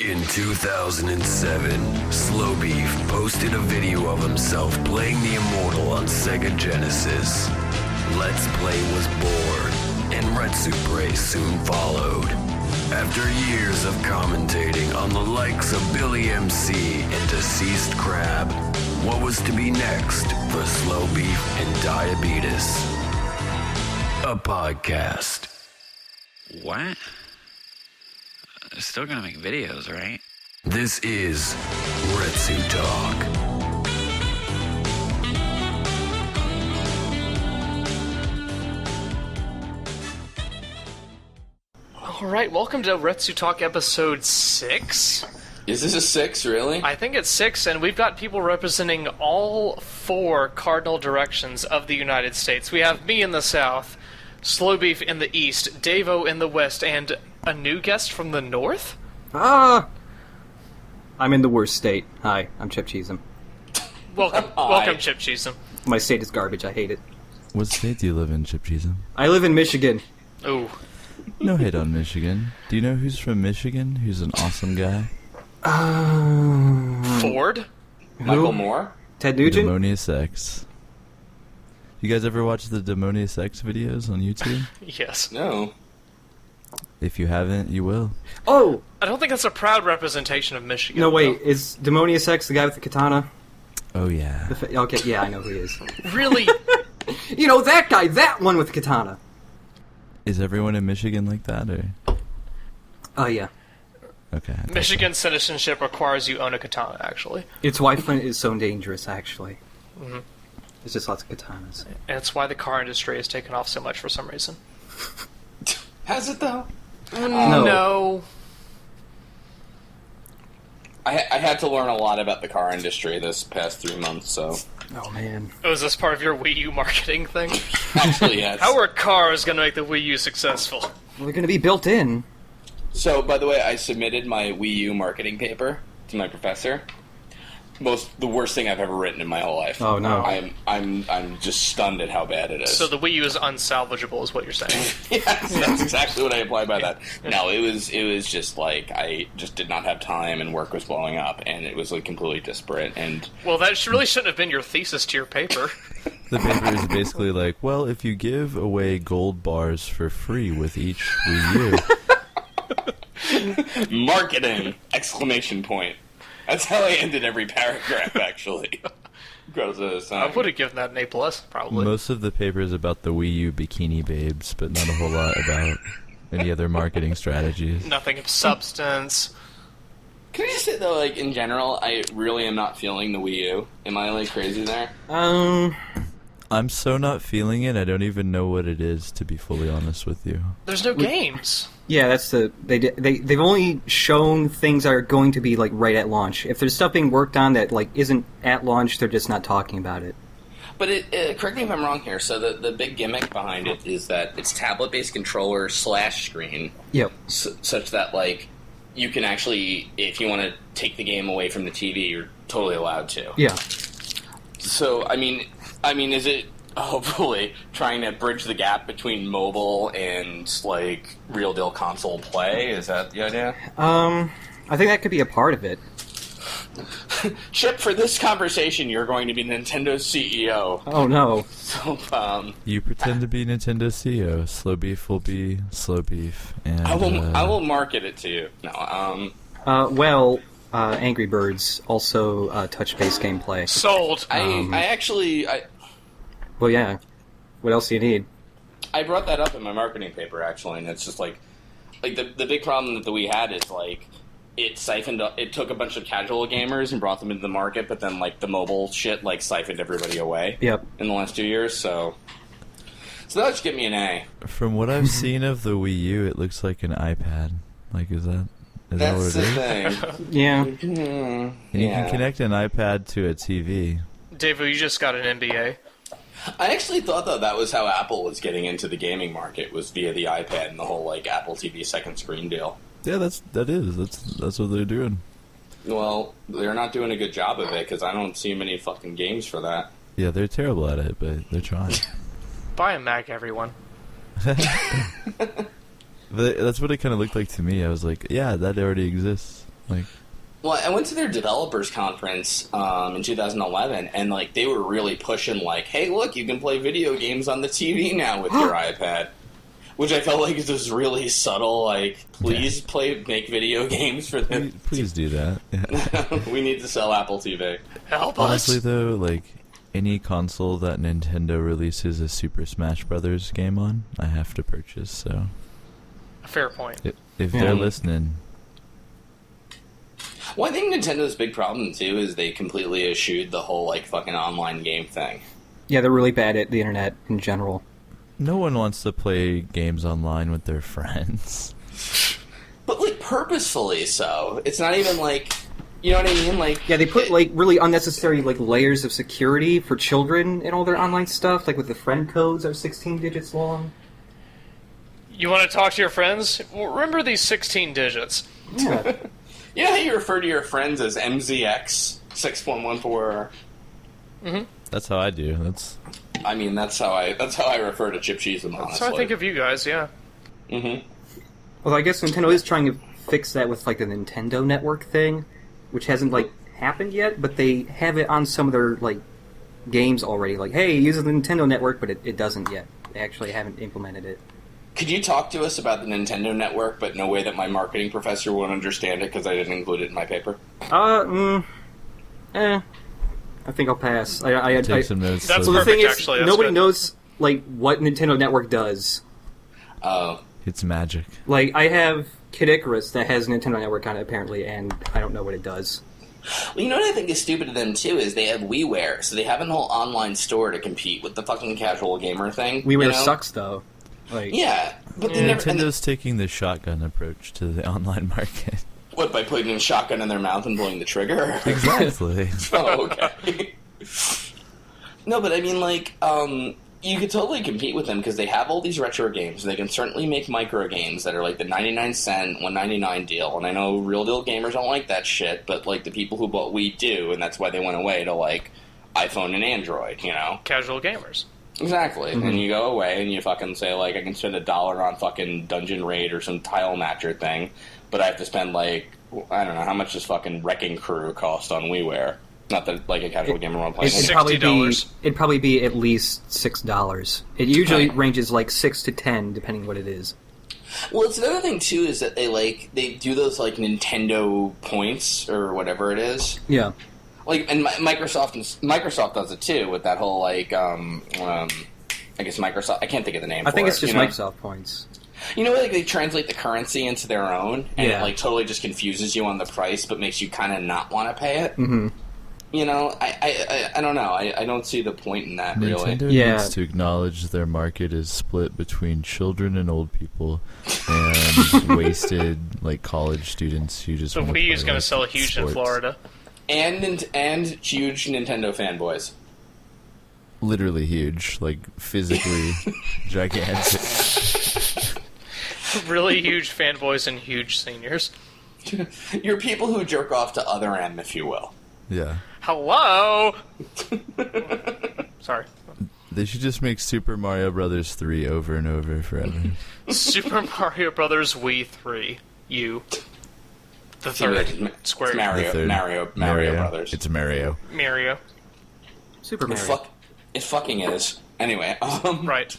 In 2007, Slowbeef posted a video of himself playing the Immortal on Sega Genesis. Let's Play was born, and Retsupurae soon followed. After years of commentating on the likes of Billy MC and Deceased Crab, what was to be next for Slowbeef and Diabetes? A podcast. What? Still gonna make videos, right? This is Retsutalk. Alright, welcome to Retsutalk episode 6. Is this a 6, really? I think it's 6, and we've got people representing all 4 cardinal directions of the United States. We have me in the south, Slowbeef in the east, Davo in the west, and a new guest from the north? I'm in the worst state. Hi, I'm Chip Cheesem. Welcome, Chip Cheesem. My state is garbage, I hate it. What state do you live in, Chip Cheesem? I live in Michigan. Ooh. No hate on Michigan. Do you know who's from Michigan? Who's an awesome guy? Ford? Michael Moore? Ted Nugent? Demonius X. You guys ever watch the Demonius X videos on YouTube? Yes. No. If you haven't, you will. Oh! I don't think that's a proud representation of Michigan. No, wait, though. is Demonius X the guy with the katana? Oh, yeah. Okay, yeah, I know who he is. Really? You know, that guy, that one with the katana! Is everyone in Michigan like that, or...? Oh, yeah. Okay. Michigan citizenship requires you own a katana, actually. It's why Flint is so dangerous, actually. Mm-hmm. There's just lots of katanas. And it's why the car industry has taken off so much for some reason. Has it, though? No. I had to learn a lot about the car industry this past 3 months, so... Oh, man. Oh, is this part of your Wii U marketing thing? Actually, yes. How are cars going to make the Wii U successful? Well, they're gonna be built in. So, by the way, I submitted my Wii U marketing paper to my professor. The worst thing I've ever written in my whole life. Oh, no. I'm just stunned at how bad it is. So the Wii U is unsalvageable, is what you're saying? Yes, that's exactly what I implied by that. No, it was just like I just did not have time, and work was blowing up, and it was like completely disparate. And Well, that really shouldn't have been your thesis to your paper. The paper is basically like, well, if you give away gold bars for free with each Wii U... marketing! Exclamation point. That's how I ended every paragraph, actually. I would have given that an A+, probably. Most of the paper is about the Wii U bikini babes, but not a whole lot about any other marketing strategies. Nothing of substance. Can I just say, though, like, in general, I really am not feeling the Wii U. Am I, like, crazy there? I'm so not feeling it, I don't even know what it is, to be fully honest with you. There's no games. Yeah, that's they've only shown things that are going to be, like, right at launch. If there's stuff being worked on that, like, isn't at launch, they're just not talking about it. But correct me if I'm wrong here, so the big gimmick behind it is that it's tablet-based controller / screen. Yep. Such that, like, you can actually, if you want to take the game away from the TV, you're totally allowed to. Yeah. So, I mean, is it hopefully trying to bridge the gap between mobile and, like, real-deal console play? Is that the idea? I think that could be a part of it. Chip, for this conversation, you're going to be Nintendo's CEO. Oh, no. So, You pretend to be Nintendo CEO. Slowbeef will be Slowbeef, and I will market it to you. No, Angry Birds also touch-based gameplay. Sold. Well, yeah. What else do you need? I brought that up in my marketing paper, actually, and it's just like the big problem that the Wii had is, like, it took a bunch of casual gamers and brought them into the market, but then, like, the mobile shit, like, siphoned everybody away. Yep. In the last 2 years, so that would just give me an A. From what I've seen of the Wii U, it looks like an iPad. Like, is that what it is? That's the thing. Yeah. And you can connect an iPad to a TV. Davo, you just got an MBA. I actually thought, though, that was how Apple was getting into the gaming market, was via the iPad and the whole, like, Apple TV second screen deal. Yeah, that's what they're doing. Well, they're not doing a good job of it, because I don't see many fucking games for that. Yeah, they're terrible at it, but they're trying. Buy a Mac, everyone. But that's what it kind of looked like to me. I was like, yeah, that already exists. Like, Well, I went to their developers conference in 2011, and like they were really pushing, like, "Hey, look, you can play video games on the TV now with your iPad," which I felt like is this really subtle, like, please make video games for them. please do that. Yeah. We need to sell Apple TV. Help Honestly, us. though, like any console that Nintendo releases a Super Smash Brothers game on, I have to purchase. So, Fair point. if they're listening. Well, I think Nintendo's big problem, too, is they completely eschewed the whole, like, fucking online game thing. Yeah, they're really bad at the internet in general. No one wants to play games online with their friends. But, like, purposefully so. It's not even, like... You know what I mean? Like, Yeah, they put like really unnecessary like layers of security for children in all their online stuff, like with the friend codes that are 16 digits long. You want to talk to your friends? Well, remember these 16 digits. Yeah. you know how you refer to your friends as MZX 6114? That's how I do. I mean, that's how I refer to Chip Cheese, honestly. So I think of you guys, yeah. Although I guess Nintendo is trying to fix that with like the Nintendo Network thing, which hasn't like happened yet, but they have it on some of their like games already. Like, hey, use the Nintendo Network, but it doesn't yet. They actually haven't implemented it. Could you talk to us about the Nintendo Network, but in a way that my marketing professor won't understand it because I didn't include it in my paper? I think I'll pass. I Take some notes. That's so the perfect, thing is, actually. That's nobody good. knows like what Nintendo Network does. Oh. it's magic. Like, I have Kid Icarus that has Nintendo Network on it, apparently, and I don't know what it does. Well, you know what I think is stupid of them, too, is they have WiiWare, so they have a whole online store to compete with the fucking casual gamer thing. WiiWare you know? sucks, though. Like, Yeah, but they never... Nintendo's taking the shotgun approach to the online market. What, by putting a shotgun in their mouth and pulling the trigger? Exactly. Oh, okay. No, but I mean, like, you could totally compete with them because they have all these retro games, and they can certainly make micro games that are like the 99-cent, $1.99 deal. And I know real deal gamers don't like that shit, but like the people who bought Wii do, and that's why they went away to like iPhone and Android, you know? Casual gamers. Exactly. And you go away and you fucking say, like, I can spend $1 on fucking Dungeon Raid or some tile matcher thing, but I have to spend, like, I don't know, how much does fucking Wrecking Crew cost on WiiWare? Not that, like, a casual gamer won't play it'd it. probably be at least $6. It usually ranges like 6 to 10, depending what it is. Well, it's another thing, too, is that they do those, like, Nintendo points or whatever it is. Yeah. Like, and Microsoft does it, too, with that whole, like, I guess Microsoft, I can't think of the name I for think it, it's just you know? Microsoft points. You know, like, they translate the currency into their own, and Yeah. it, like, totally just confuses you on the price, but makes you kind of not want to pay it. Mm-hmm. You know, I don't know. I don't see the point in that, really. Nintendo Yeah. needs to acknowledge their market is split between children and old people and wasted like college students who just The wanna Wii is play, going to like, sell huge in sports. Florida. And huge Nintendo fanboys. Literally huge, like physically gigantic. Really huge fanboys and huge seniors. You're people who jerk off to other M, if you will. Yeah. Hello! Sorry. They should just make Super Mario Brothers 3 over and over forever. Super Mario Brothers Wii 3. U. The third. Square. It's Mario, The third. Mario Brothers. It's Mario. Mario. Super It, Mario. it fucking is. Anyway, Right.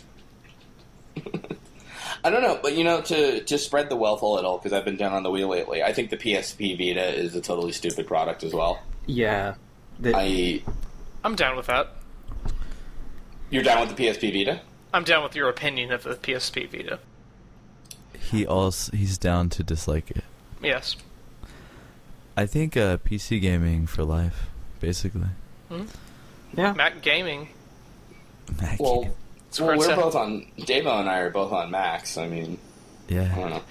I don't know, but you know, to spread the wealth a little, because I've been down on the Wii lately, I think the PSP Vita is a totally stupid product as well. Yeah. I'm down with that. You're down with the PSP Vita? I'm down with your opinion of the PSP Vita. He's down to dislike it. Yes. I think PC gaming for life, basically. Yeah. Mac Gaming. Mac Well, gaming. where it's we're at. both on... Davo and I are both on Macs. I mean, I don't Yeah. know.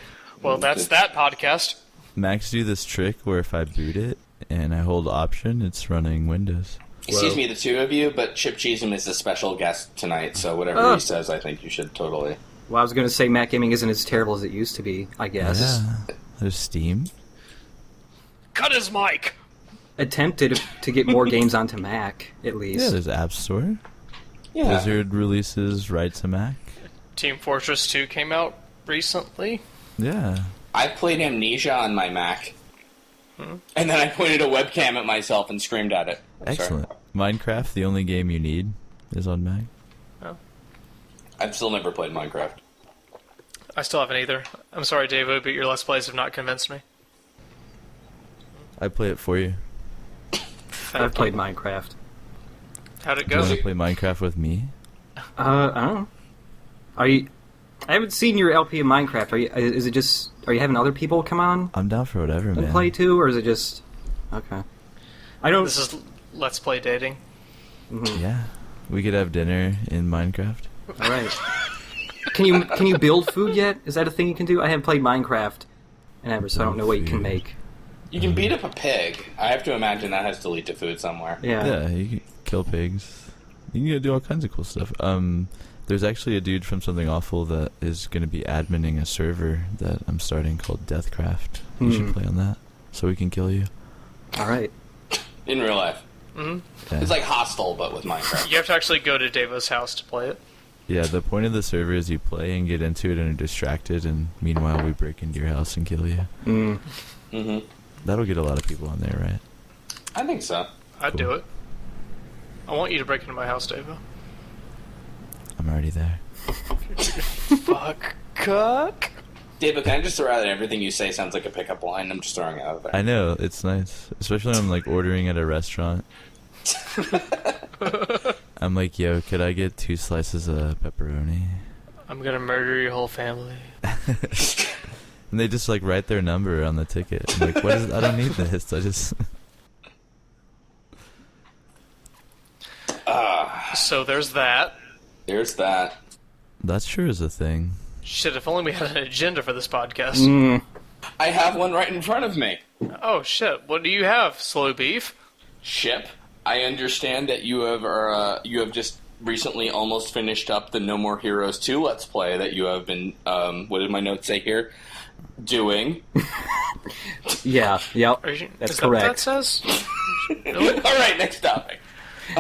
Well, that's that podcast. Macs do this trick where if I boot it and I hold Option, it's running Windows. Excuse me, the two of you, but Chip Cheesem is a special guest tonight, so whatever he says, I think you should totally... Well, I was going to say Mac Gaming isn't as terrible as it used to be, I guess. Yeah. There's Steam. Cut his mic! Attempted to get more games onto Mac, at Yeah, least. there's App Store. Yeah. Blizzard releases right to Mac. Team Fortress 2 came out recently. Yeah. I played Amnesia on my Mac. And then I pointed a webcam at myself and screamed at it. Excellent. Minecraft, the only game you need, is on Mac. Oh. I've still never played Minecraft. I still haven't either. I'm sorry, Davo, but your Let's Plays have not convinced me. I play it for you. I've played Minecraft. How'd it Do you go? want to play Minecraft with me? I don't know. I haven't seen your LP of Minecraft. Are you having other people come on I'm down for whatever, and man. play too, or is it just okay? I don't. This is Let's Play dating. Yeah. We could have dinner in Minecraft. All right. Can you build food yet? Is that a thing you can do? I haven't played Minecraft in ever, so I don't know what you can make. You can beat up a pig. I have to imagine that has to lead to food somewhere. Yeah, you can kill pigs. You can do all kinds of cool stuff. There's actually a dude from Something Awful that is going to be adminning a server that I'm starting called Deathcraft. You should play on that, so we can kill you. All right. In real life. Mm-hmm. Yeah. It's like Hostel, but with Minecraft. You have to actually go to Davo's house to play it. Yeah, the point of the server is you play and get into it and are distracted, and meanwhile we break into your house and kill you. Mm-hmm. That'll get a lot of people on there, right? I think so. I'd Cool. do it. I want you to break into my house, Davo. I'm already there. Fuck. Cuck. David, can I just throw out that everything you say sounds like a pickup line? I'm just throwing it out there. I know, it's nice. Especially when I'm like ordering at a restaurant. I'm like, yo, could I get 2 slices of pepperoni? I'm gonna murder your whole family. And they just like write their number on the ticket. I'm like, what is? I don't need this. I just. So there's that. There's that. That sure is a thing. Shit, if only we had an agenda for this podcast. I have one right in front of me. Oh shit, what do you have, Slow Beef? Ship. I understand that you have just recently almost finished up the No More Heroes 2 Let's Play that you have been, what did my notes say here? Doing. Yeah. Yep. That's Is that what that correct. says? Really? Alright, next topic.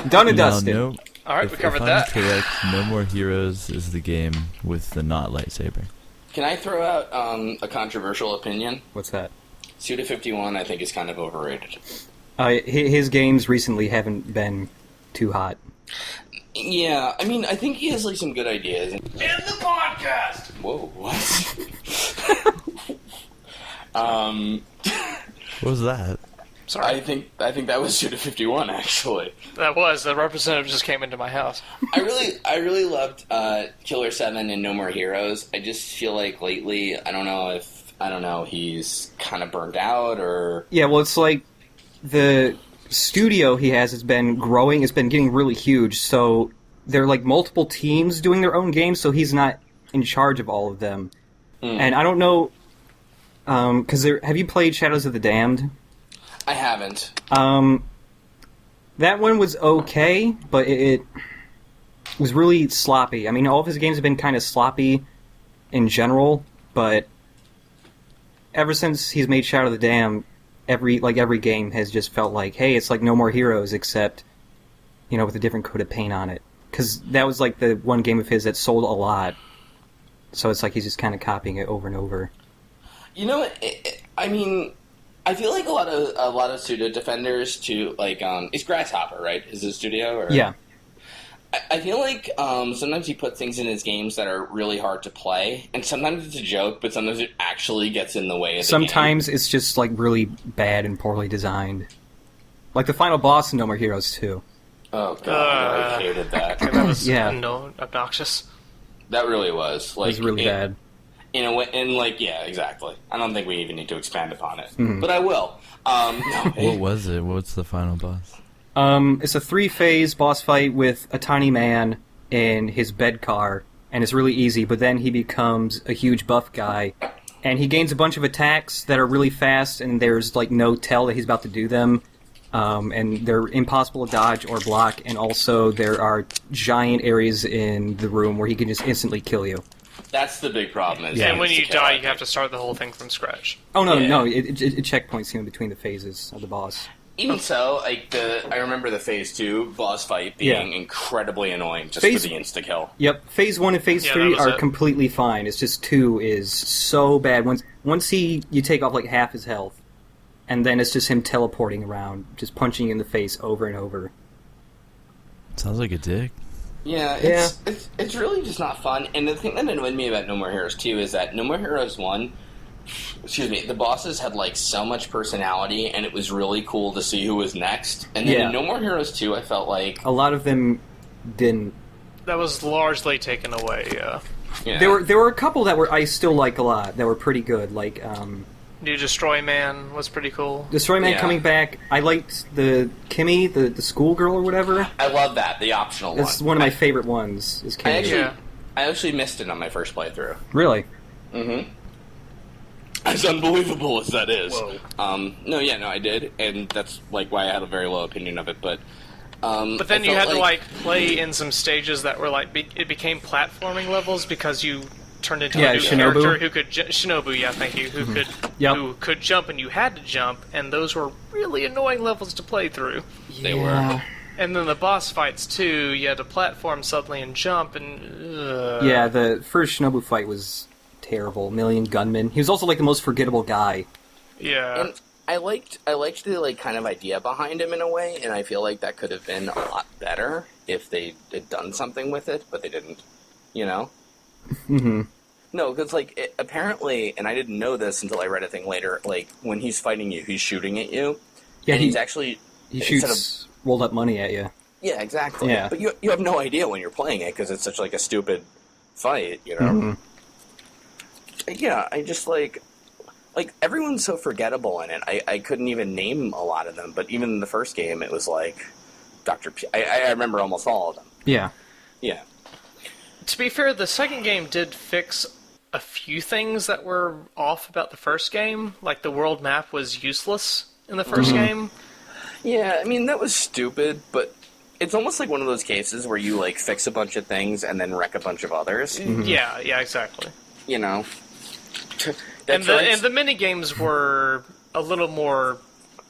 Done and Now, dusted. no, Alright, we if covered I'm that. correct, No More Heroes is the game with the not lightsaber. Can I throw out a controversial opinion? What's that? Suda51 I think is kind of overrated. His games recently haven't been too hot. Yeah, I mean, I think he has like some good ideas. In the podcast! Whoa, what? What was that? Sorry. I think that was Suda51 actually. That was. The representative just came into my house. I really loved Killer 7 and No More Heroes. I just feel like lately, I don't know, he's kind of burned out or... Yeah, well, it's like the studio he has been growing. It's been getting really huge, so there are like multiple teams doing their own games, so he's not in charge of all of them. And I don't know, because have you played Shadows of the Damned? I haven't. That one was okay, but it was really sloppy. I mean, all of his games have been kind of sloppy in general, but ever since he's made Shadow of the Dam, every game has just felt like, hey, it's like No More Heroes, except, with a different coat of paint on it. Because that was like the one game of his that sold a lot. So it's like he's just kind of copying it over and over. You know what? I mean, I feel like a lot of Suda defenders too. Like, it's Grasshopper, right? Is his studio? Or? Yeah. I feel like sometimes he puts things in his games that are really hard to play, and sometimes it's a joke, but sometimes it actually gets in the way of the Sometimes it's just like really bad and poorly designed. Like the final boss in No More Heroes 2. Oh god, I hated that. That was Yeah. obnoxious. That really was. Like, It was really bad. In a way, and like, yeah, exactly. I don't think we even need to expand upon it, but I will. What was it? What's the final boss? It's a 3-phase boss fight with a tiny man in his bed car, and it's really easy, but then he becomes a huge buff guy, and he gains a bunch of attacks that are really fast, and there's like no tell that he's about to do them, and they're impossible to dodge or block, and also there are giant areas in the room where he can just instantly kill you. That's the big problem. Is And when you die, you have have to start the whole thing from scratch. Oh, no, Yeah. no, it checkpoints you in between the phases of the boss. Even so, like I remember the Phase 2 boss fight being Yeah. incredibly annoying just Phase- for the insta kill. Yep, Phase 1 and Phase Yeah, 3 that was are it. completely fine. It's just 2 is so bad. Once you take off like half his health, and then it's just him teleporting around, just punching you in the face over and over. Sounds like a dick. Yeah, it's really just not fun. And the thing that annoyed me about No More Heroes 2 is that No More Heroes 1, the bosses had like so much personality, and it was really cool to see who was next. And then in No More Heroes 2, I felt like a lot of them didn't. That was largely taken away. Yeah. There were a couple that I still like a lot that were pretty good, like New Destroy Man was pretty cool. Destroy Man coming back. I liked the Kimmy, the schoolgirl or whatever. I love that, the optional That's one of my favorite ones. Is Kimmy. I actually missed it on my first playthrough. Really? Mm-hmm. As unbelievable as that is. Whoa. I did, and that's like why I had a very low opinion of it. But then you had to like play in some stages that were like it became platforming levels because you turned into a new Shinobu. character who could Shinobu. Yeah, thank you. Who could jump, and you had to jump, and those were really annoying levels to play through. They were. And then the boss fights too. You had to platform suddenly and jump, and yeah, the first Shinobu fight was terrible. Million gunmen. He was also like the most forgettable guy. Yeah. And I liked the like kind of idea behind him in a way, and I feel like that could have been a lot better if they had done something with it, but they didn't. You know. Mm-hmm. No, because like apparently, and I didn't know this until I read a thing later. Like when he's fighting you, he's shooting at you. Yeah, and he's actually he shoots rolled up money at you. Yeah, exactly. Yeah. But you have no idea when you're playing it because it's such like a stupid fight, you know. Mm-hmm. Yeah, I just like everyone's so forgettable in it. I couldn't even name a lot of them, but even in the first game, it was like Dr. P. I remember almost all of them. Yeah. Yeah. To be fair, the second game did fix a few things that were off about the first game. Like the world map was useless in the 1st game. Yeah, I mean, that was stupid, but it's almost like one of those cases where you, like, fix a bunch of things and then wreck a bunch of others. Mm-hmm. Yeah, exactly. You know? And the mini-games were a little more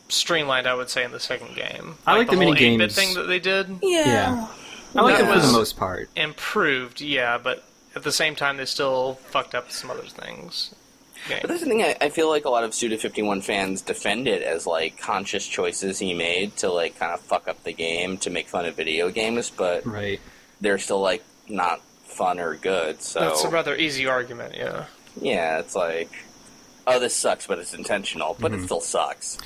streamlined, I would say, in the second game. I like the mini-games. The 8-bit thing that they did. Yeah. I like them for was the most part. Improved, yeah, but at the same time, they still fucked up some other things. But that's the thing, I feel like a lot of Suda51 fans defend it as, like, conscious choices he made to, like, kind of fuck up the game to make fun of video games, but they're still, like, not fun or good, so... That's a rather easy argument, yeah. Yeah, it's like, oh, this sucks, but it's intentional, but it still sucks.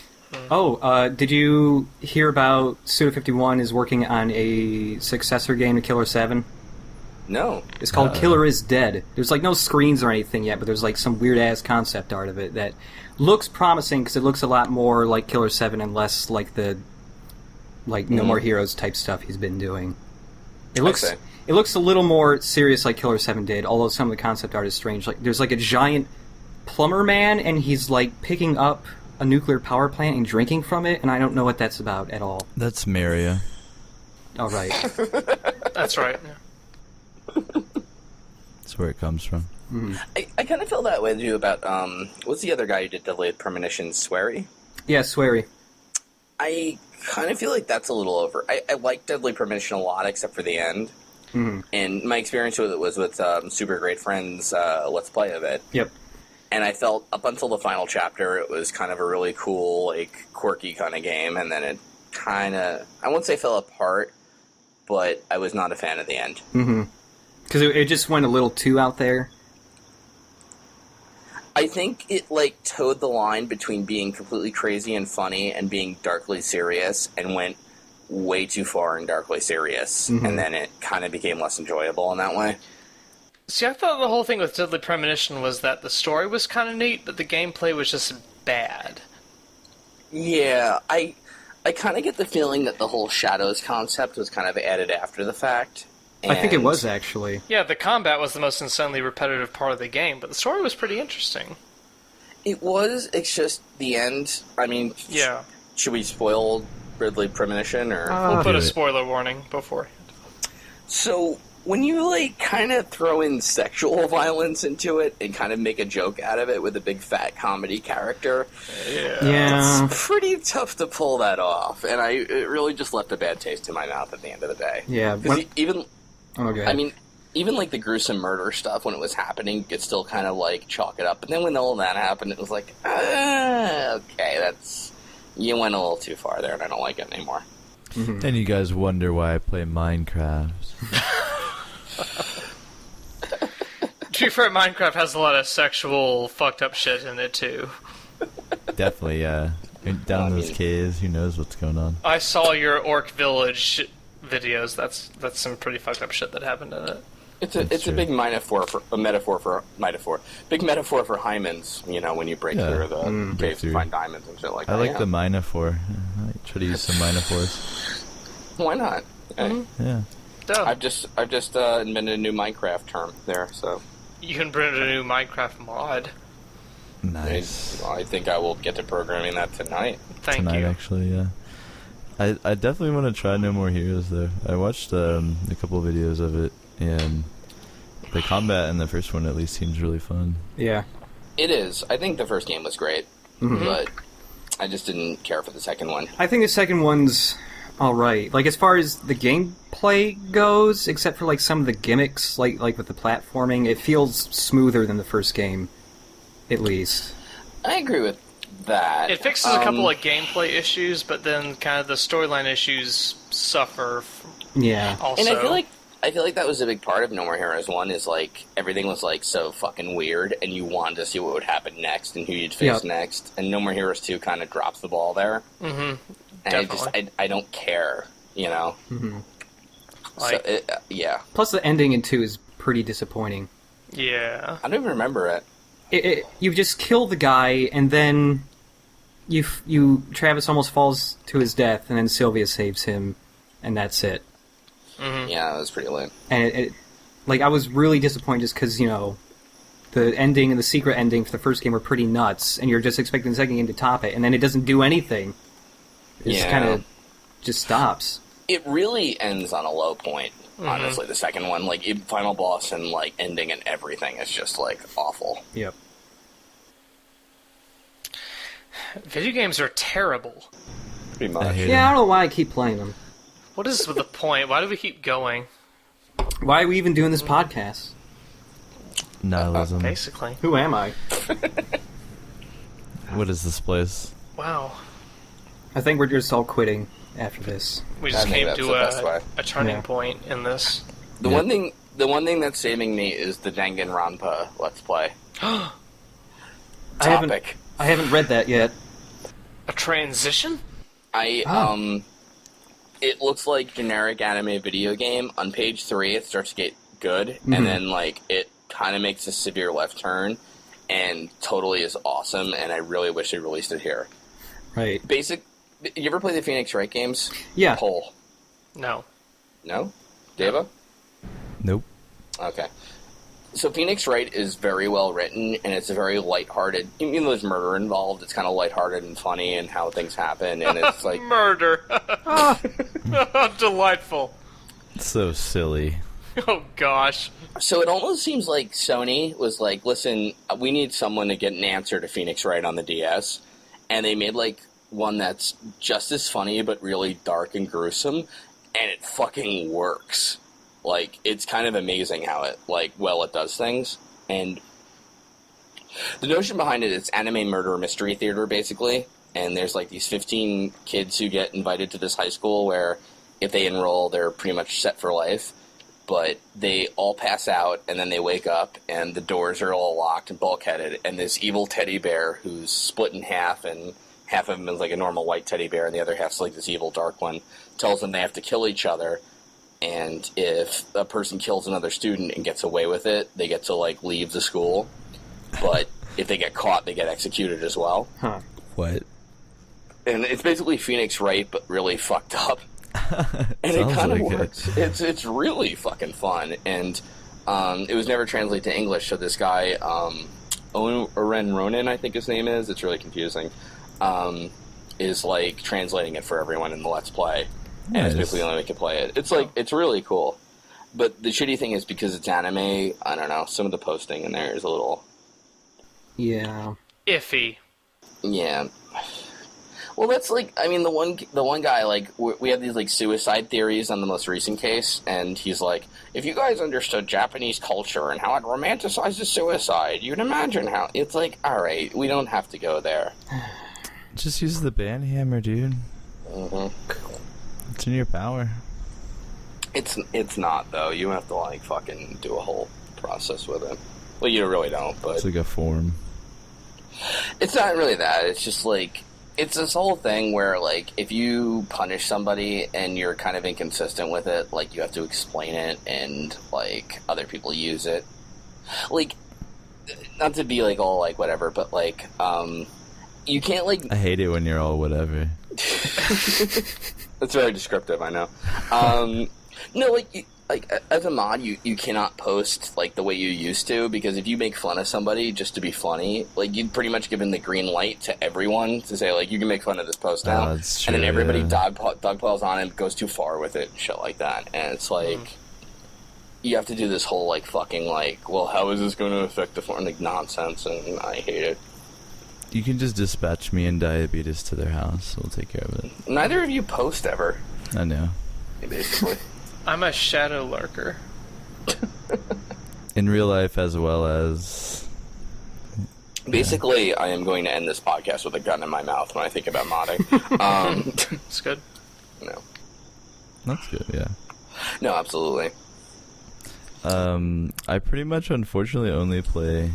Oh, did you hear about Suda51 is working on a successor game to Killer 7? No. It's called Killer is Dead. There's like no screens or anything yet, but there's like some weird-ass concept art of it that looks promising because it looks a lot more like Killer 7 and less like the No More Heroes type stuff he's been doing. It looks a little more serious like Killer 7 did, although some of the concept art is strange. Like there's like a giant plumber man and he's like picking up a nuclear power plant and drinking from it, and I don't know what that's about at all. That's Maria. Oh, right. That's right. Yeah. That's where it comes from. I kind of feel that way, too, about, what's the other guy who did Delayed Premonition, Swery? Yeah, Swery. I kind of feel like that's a little over. I like Deadly Premonition a lot, except for the end. Mm-hmm. And my experience with it was with Super Great Friends' Let's Play of it. Yep. And I felt, up until the final chapter, it was kind of a really cool, like, quirky kind of game, and then it kind of, I won't say fell apart, but I was not a fan of the end. Mm-hmm. Because it just went a little too out there? I think it, like, towed the line between being completely crazy and funny and being darkly serious, and went way too far in darkly serious, and then it kind of became less enjoyable in that way. See, I thought the whole thing with Deadly Premonition was that the story was kind of neat, but the gameplay was just bad. Yeah, I kind of get the feeling that the whole Shadows concept was kind of added after the fact. I think it was, actually. Yeah, the combat was the most insanely repetitive part of the game, but the story was pretty interesting. It was, it's just the end. I mean, yeah. Should we spoil Deadly Premonition, or...? We'll put a spoiler warning beforehand. So... when you, like, kind of throw in sexual violence into it and kind of make a joke out of it with a big fat comedy character, it's pretty tough to pull that off. And it really just left a bad taste in my mouth at the end of the day. Yeah. Because even... Oh, go ahead. I mean, even like the gruesome murder stuff when it was happening, you could still kind of like chalk it up. But then when all that happened, it was like, okay, you went a little too far there, and I don't like it anymore. Mm-hmm. And you guys wonder why I play Minecraft. To be fair, Minecraft has a lot of sexual fucked up shit in it too. Definitely, yeah. Down those caves, who knows what's going on. I saw your Orc Village videos. That's some pretty fucked up shit that happened in it. It's a big metaphor for hymens. You know, when you break through the caves to find diamonds and shit like that. I like the metaphor. I try to use some metaphors. Why not? Yeah. Dope. I've just invented a new Minecraft term there. So You can bring a new Minecraft mod. Nice. I think I will get to programming that tonight. Thank Tonight, you. actually, yeah. I definitely want to try No More Heroes, though. I watched a couple videos of it, and the combat in the first one at least seems really fun. Yeah. It is. I think the first game was great, but I just didn't care for the second one. I think the second one's alright. Like, as far as the gameplay goes, except for, like, some of the gimmicks, like with the platforming, it feels smoother than the first game, at least. I agree with that. It fixes a couple of gameplay issues, but then kind of the storyline issues suffer. Yeah. Also, And I feel like that was a big part of No More Heroes 1, is like everything was like so fucking weird, and you wanted to see what would happen next and who you'd face next. And No More Heroes 2 kind of drops the ball there. Mm-hmm. And I don't care, you know. Mm-hmm. Like, So yeah. Plus, the ending in 2 is pretty disappointing. yeah. I don't even remember it. You just kill the guy, and then Travis almost falls to his death, and then Sylvia saves him, and that's it. Mm-hmm. Yeah, it was pretty lame. And I was really disappointed just because, you know, the ending and the secret ending for the first game were pretty nuts, and you're just expecting the second game to top it, and then it doesn't do anything. It just kind of just stops. It really ends on a low point, honestly, the second one. Like, final boss and, like, ending and everything is just, like, awful. Yep. Video games are terrible. Pretty I much. hate Yeah, I them. don't know why I keep playing them. What is the point? Why do we keep going? Why are we even doing this podcast? Nihilism. Basically. Who am I? What is this place? Wow. I think we're just all quitting after this. We just I think came that's to the best way. a turning Yeah. point in this. The one thing that's saving me is the Danganronpa Let's Play. I Topic. haven't read that yet. A transition? It looks like generic anime video game. On page 3, it starts to get good, and then, like, it kind of makes a severe left turn, and totally is awesome, and I really wish they released it here. Right. You ever play the Phoenix Wright games? Yeah. Poll. No. No? Deva? Nope. Okay. So Phoenix Wright is very well written, and it's a very lighthearted. Even though there's murder involved, it's kind of lighthearted and funny, and how things happen, and it's like Murder. Delightful. So silly. Oh, gosh. So it almost seems like Sony was like, "Listen, we need someone to get an answer to Phoenix Wright on the DS," and they made like one that's just as funny but really dark and gruesome, and it fucking works. Like, it's kind of amazing how it does things. And the notion behind it is anime murder mystery theater, basically. And there's, like, these 15 kids who get invited to this high school where if they enroll, they're pretty much set for life. But they all pass out, and then they wake up, and the doors are all locked and bulkheaded, and this evil teddy bear who's split in half, and half of him is like a normal white teddy bear, and the other half's like this evil dark one, tells them they have to kill each other. And if a person kills another student and gets away with it, they get to, like, leave the school. But if they get caught, they get executed as well. Huh. What? And it's basically Phoenix Wright, but really fucked up. And it Sounds kind of like works. It's really fucking fun. And it was never translated to English, so this guy, Oren Ronan, I think his name is, it's really confusing, is, like, translating it for everyone in the Let's Play. And it's basically the only way you can play it. It's like, it's really cool. But the shitty thing is, because it's anime, I don't know, some of the posting in there is a little... Yeah. Iffy. Yeah. Well, that's like, I mean, the one guy, like, we have these, like, suicide theories on the most recent case, and he's like, if you guys understood Japanese culture and how it romanticizes suicide, you'd imagine how... It's like, alright, we don't have to go there. Just use the band hammer, dude. Mm-hmm. It's in your power. It's not, though. You have to, like, fucking do a whole process with it. Well, you really don't, but... It's like a form. It's not really that. It's just, like... It's this whole thing where, like, if you punish somebody and you're kind of inconsistent with it, like, you have to explain it and, like, other people use it. Like, not to be, like, all, like, whatever, but, like, you can't, like... I hate it when you're all whatever. That's very descriptive, I know. No, like, as a mod, you cannot post, like, the way you used to, because if you make fun of somebody just to be funny, like, you'd pretty much given the green light to everyone to say, like, you can make fun of this post now. That's true, and then everybody yeah. dogpiles on and goes too far with it and shit like that. And it's like, you have to do this whole, like, fucking, like, well, how is this going to affect the form? Like, nonsense, and I hate it. You can just dispatch me and Diabetes to their house. We'll take care of it. Neither of you post ever, I know. basically. I'm a shadow lurker. In real life as well as... Basically, I am going to end this podcast with a gun in my mouth when I think about modding. It's good. No. That's good, yeah. No, absolutely. I pretty much, unfortunately, only play...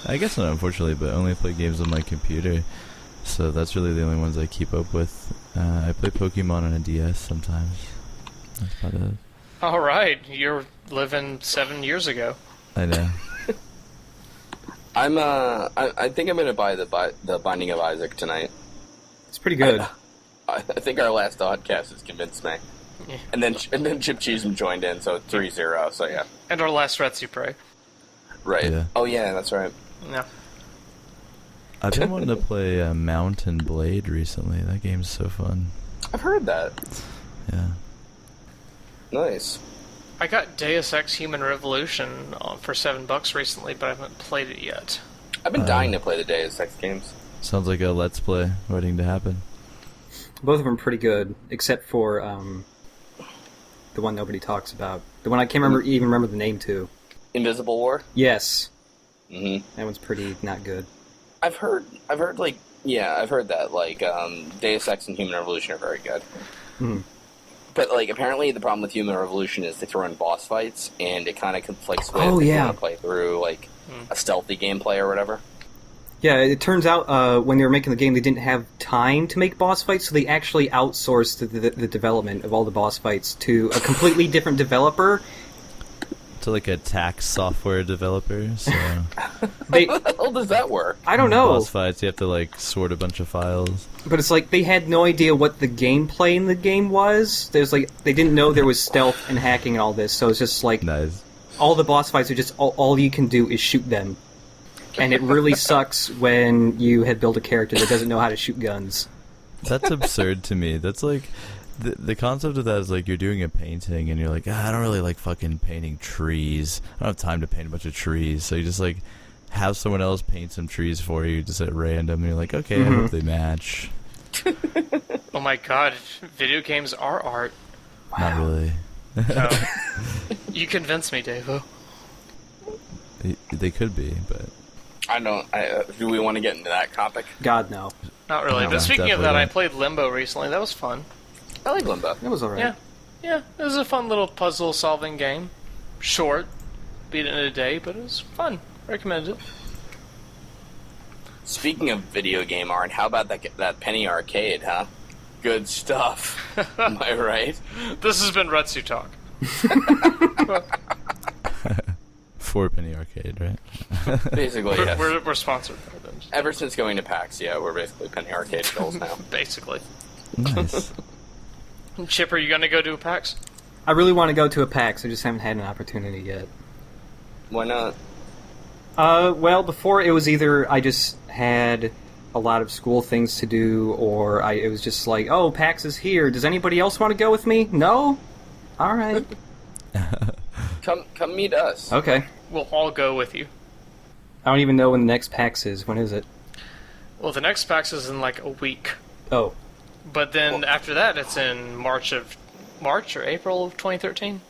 I guess not unfortunately, but only play games on my computer. So that's really the only ones I keep up with. I play Pokemon on a DS sometimes. That's about it. All right, you're living 7 years ago. I know. I think I'm gonna buy the Binding of Isaac tonight. It's pretty good. I think our last podcast has convinced me. Yeah. And then Chip Cheesem joined in, so 3-0. So yeah, And our last Retsutalk. right. Yeah. Oh yeah, that's right. No. I've been wanting to play Mountain Blade recently. That game's so fun. I've heard that. Yeah. Nice. I got Deus Ex Human Revolution for $7 recently, but I haven't played it yet. I've been dying to play the Deus Ex games. Sounds like a Let's Play waiting to happen. Both of them pretty good, except for the one nobody talks about. The one I can't even remember the name to. Invisible War. Yes. Mm-hmm. That one's pretty not good. I've heard like, yeah, I've heard that, like, Deus Ex and Human Revolution are very good. Mhm. But, like, apparently the problem with Human Revolution is they throw in boss fights, and it kind of conflicts with Oh, if you yeah. want to play through, like, a stealthy gameplay or whatever. Yeah, it turns out when they were making the game, they didn't have time to make boss fights, so they actually outsourced the development of all the boss fights to a completely different developer. To like a tax software developer, so... They, How the hell does that work? I don't know, Boss fights, you have to like sort a bunch of files. but it's like they had no idea what the gameplay in the game was. There's like they didn't know there was stealth and hacking and all this, so it's just like Nice. all the boss fights are just all you can do is shoot them. And it really sucks when you had built a character that doesn't know how to shoot guns. That's absurd to me. That's like... The concept of that is like you're doing a painting and you're like, I don't really like fucking painting trees. I don't have time to paint a bunch of trees. So you just like have someone else paint some trees for you just at random. And you're like, okay, I hope they match. Oh my god, video games are art. Not really. Oh. You convinced me, Davo. They could be, but... Do we want to get into that topic? God, no. Not really. No, But speaking of that, definitely I not. played Limbo recently. That was fun. I like Limbo. It was alright. Yeah. Yeah, it was a fun little puzzle-solving game. Short. Beat it in a day, but it was fun. Recommend it. Speaking of video game art, how about that Penny Arcade, huh? Good stuff. Am I right? This has been Retsutalk. 4-penny arcade, right? Basically, yes. We're sponsored by them. Ever since going to PAX, yeah, we're basically Penny Arcade girls now. Basically. Nice. Chip, are you going to go to a PAX? I really want to go to a PAX, I just haven't had an opportunity yet. Why not? Well, before it was either I just had a lot of school things to do, or it was just like, oh, PAX is here. Does anybody else want to go with me? No? Alright. Come meet us. Okay. We'll all go with you. I don't even know when the next PAX is. When is it? Well, the next PAX is in like a week. Oh. But then after that, it's in March or April of 2013.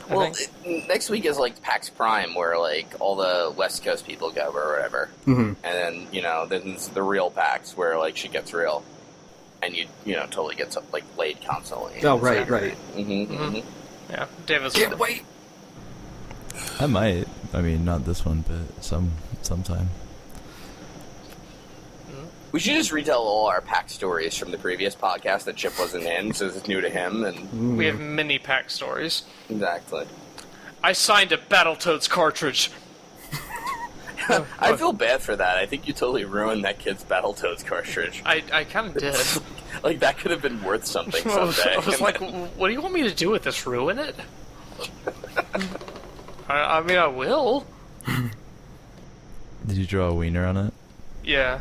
Well, next week is like PAX Prime, where like all the West Coast people go or whatever, and then then it's the real PAX where like shit gets real, and you totally get like laid constantly. Oh, right. Yeah, David's Can't wait. I might. I mean, not this one, but sometime. We should just retell all our PAX stories from the previous podcast that Chip wasn't in, so it's new to him, and We have many pack stories. exactly. I signed a Battletoads cartridge. I feel bad for that. I think you totally ruined that kid's Battletoads cartridge. I kind of did. Like, that could have been worth something I someday. was like, what do you want me to do with this? Ruin it? I mean, I will. Did you draw a wiener on it? Yeah.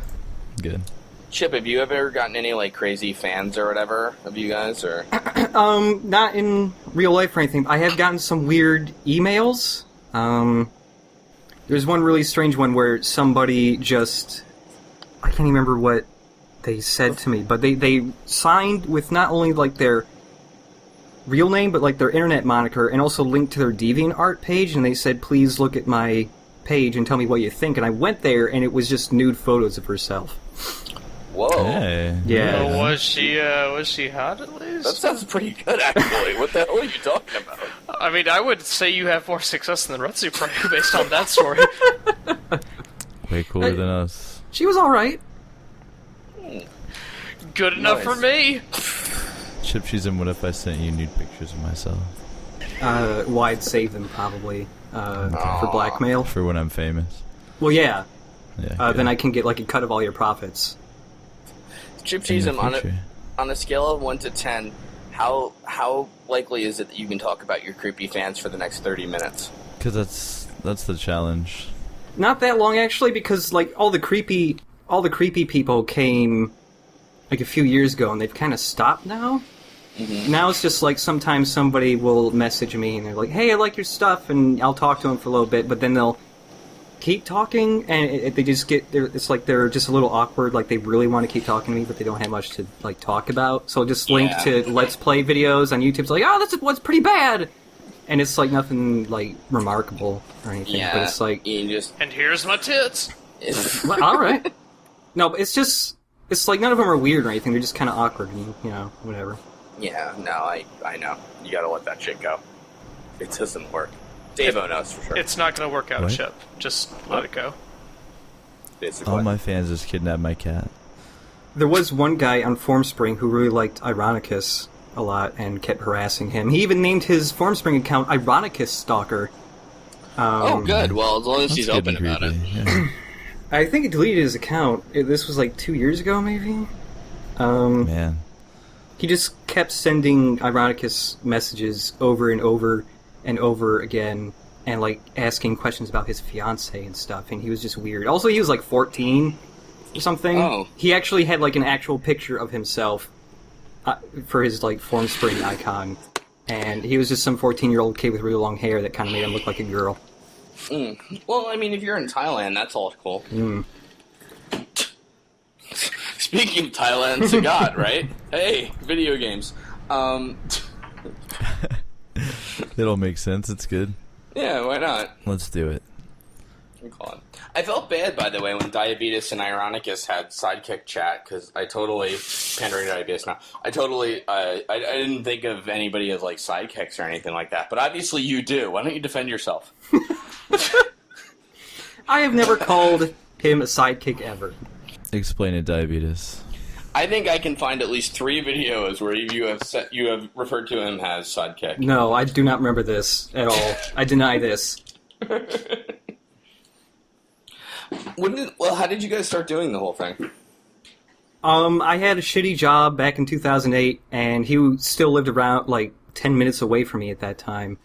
Good. Chip, have you ever gotten any, like, crazy fans or whatever of you guys, or? Not in real life or anything. I have gotten some weird emails. There's one really strange one where somebody just... I can't even remember what they said to me, but they signed with not only, like, their real name, but, like, their internet moniker, and also linked to their DeviantArt page, and they said, please look at my page and tell me what you think. And I went there, and it was just nude photos of herself. Whoa. Hey. Yeah. Well, was she hot at least? That sounds pretty good, actually. What the hell are you talking about? I mean, I would say you have more success than the Retsutalk based on that story. Way cooler than us. She was alright. Good enough for me. Chip, she's in what if I sent you nude pictures of myself? Well, I'd save them, probably, for blackmail. For when I'm famous. Well, yeah. Yeah. Then I can get, like, a cut of all your profits. Chip In the Cheesem, future. on a scale of 1 to 10, how likely is it that you can talk about your creepy fans for the next 30 minutes? Because that's the challenge. Not that long, actually, because, like, all the creepy people came, like, a few years ago, and they've kind of stopped now. Now it's just, like, sometimes somebody will message me, and they're like, hey, I like your stuff, and I'll talk to them for a little bit, but then they'll keep talking, and they just it's like they're just a little awkward, like they really want to keep talking to me, but they don't have much to, like, talk about. So I'll just link to Let's Play videos on YouTube. It's like, oh, what's pretty bad! And it's, like, nothing, like, remarkable or anything, but it's like... You just... And here's my tits. Well, alright. No, but it's like none of them are weird or anything, they're just kind of awkward, and, whatever. Yeah, no, I know. You gotta let that shit go. It doesn't work. Dave-O knows for sure. It's not going to work out, What? Chip. Just let it go. Basically. All my fans just kidnapped my cat. There was one guy on Formspring who really liked Ironicus a lot and kept harassing him. He even named his Formspring account Ironicus Stalker. Oh, good. Well, as long as That's he's good open and about it. creepy, yeah. I think he deleted his account. This was like 2 years ago, maybe? Man. He just kept sending Ironicus messages over and over and over again, and, like, asking questions about his fiancée and stuff, and he was just weird. Also, he was, like, 14 or something. Oh. He actually had, like, an actual picture of himself for his, like, Formspring icon, and he was just some 14-year-old kid with really long hair that kind of made him look like a girl. Well, I mean, if you're in Thailand, that's all cool. Speaking of Thailand, Sagat, right? Hey, video games. It all makes sense. It's good. Yeah, why not? Let's do it. I felt bad, by the way, when Diabetes and Ironicus had sidekick chat, because I totally, pandering to Diabetes now, I didn't think of anybody as, like, sidekicks or anything like that, but obviously you do. Why don't you defend yourself? I have never called him a sidekick ever. Explain it, Diabetes. I think I can find at least 3 videos where you have referred to him as sidekick. No, I do not remember this at all. I deny this. How did you guys start doing the whole thing? I had a shitty job back in 2008, and he still lived around, like, 10 minutes away from me at that time.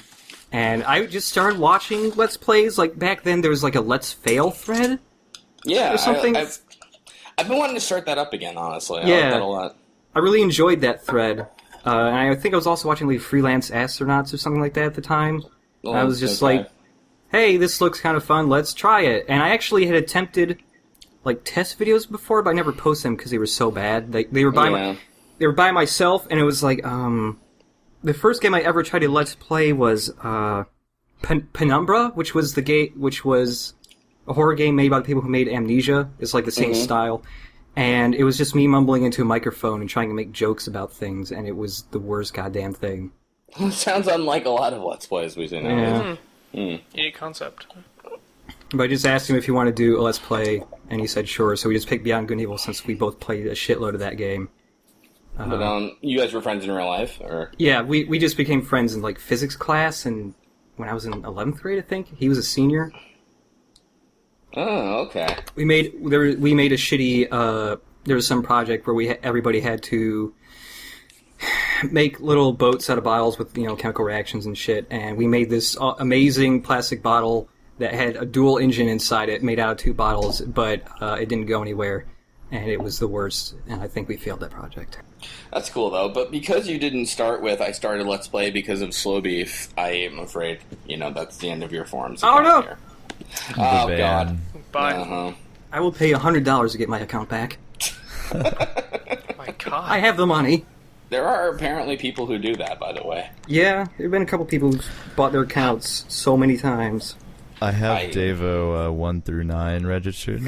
And I just started watching Let's Plays. Like, back then there was, like, a Let's Fail thread Yeah, or something. I've been wanting to start that up again, honestly. I Yeah. like that a lot. I really enjoyed that thread. And I think I was also watching, like, Freelance Astronauts or something like that at the time. Oh, I was just okay. like, hey, this looks kind of fun, let's try it. And I actually had attempted like test videos before, but I never posted them because they were so bad. They were by myself, and it was like the first game I ever tried to Let's Play was Penumbra, which was a horror game made by the people who made Amnesia. It's like the same style. And it was just me mumbling into a microphone and trying to make jokes about things, and it was the worst goddamn thing. Sounds unlike a lot of Let's Plays we see now. Yeah. Unique concept. But I just asked him if he wanted to do a Let's Play, and he said sure, so we just picked Beyond Good and Evil since we both played a shitload of that game. But you guys were friends in real life? Or? Yeah, we just became friends in like physics class, and when I was in 11th grade, I think. He was a senior. Oh, okay. We made a shitty. There was some project where everybody had to make little boats out of bottles with chemical reactions and shit, and we made this amazing plastic bottle that had a dual engine inside it, made out of 2 bottles, but it didn't go anywhere, and it was the worst. And I think we failed that project. That's cool though. But because you didn't start with I started Let's Play because of Slow Beef, I am afraid that's the end of your forums. Oh no! Here. Oh God! Bye. I will pay $100 to get my account back. My God. I have the money. There are apparently people who do that, by the way. Yeah, there have been a couple people who bought their accounts so many times. I have Devo 1 through 9 registered.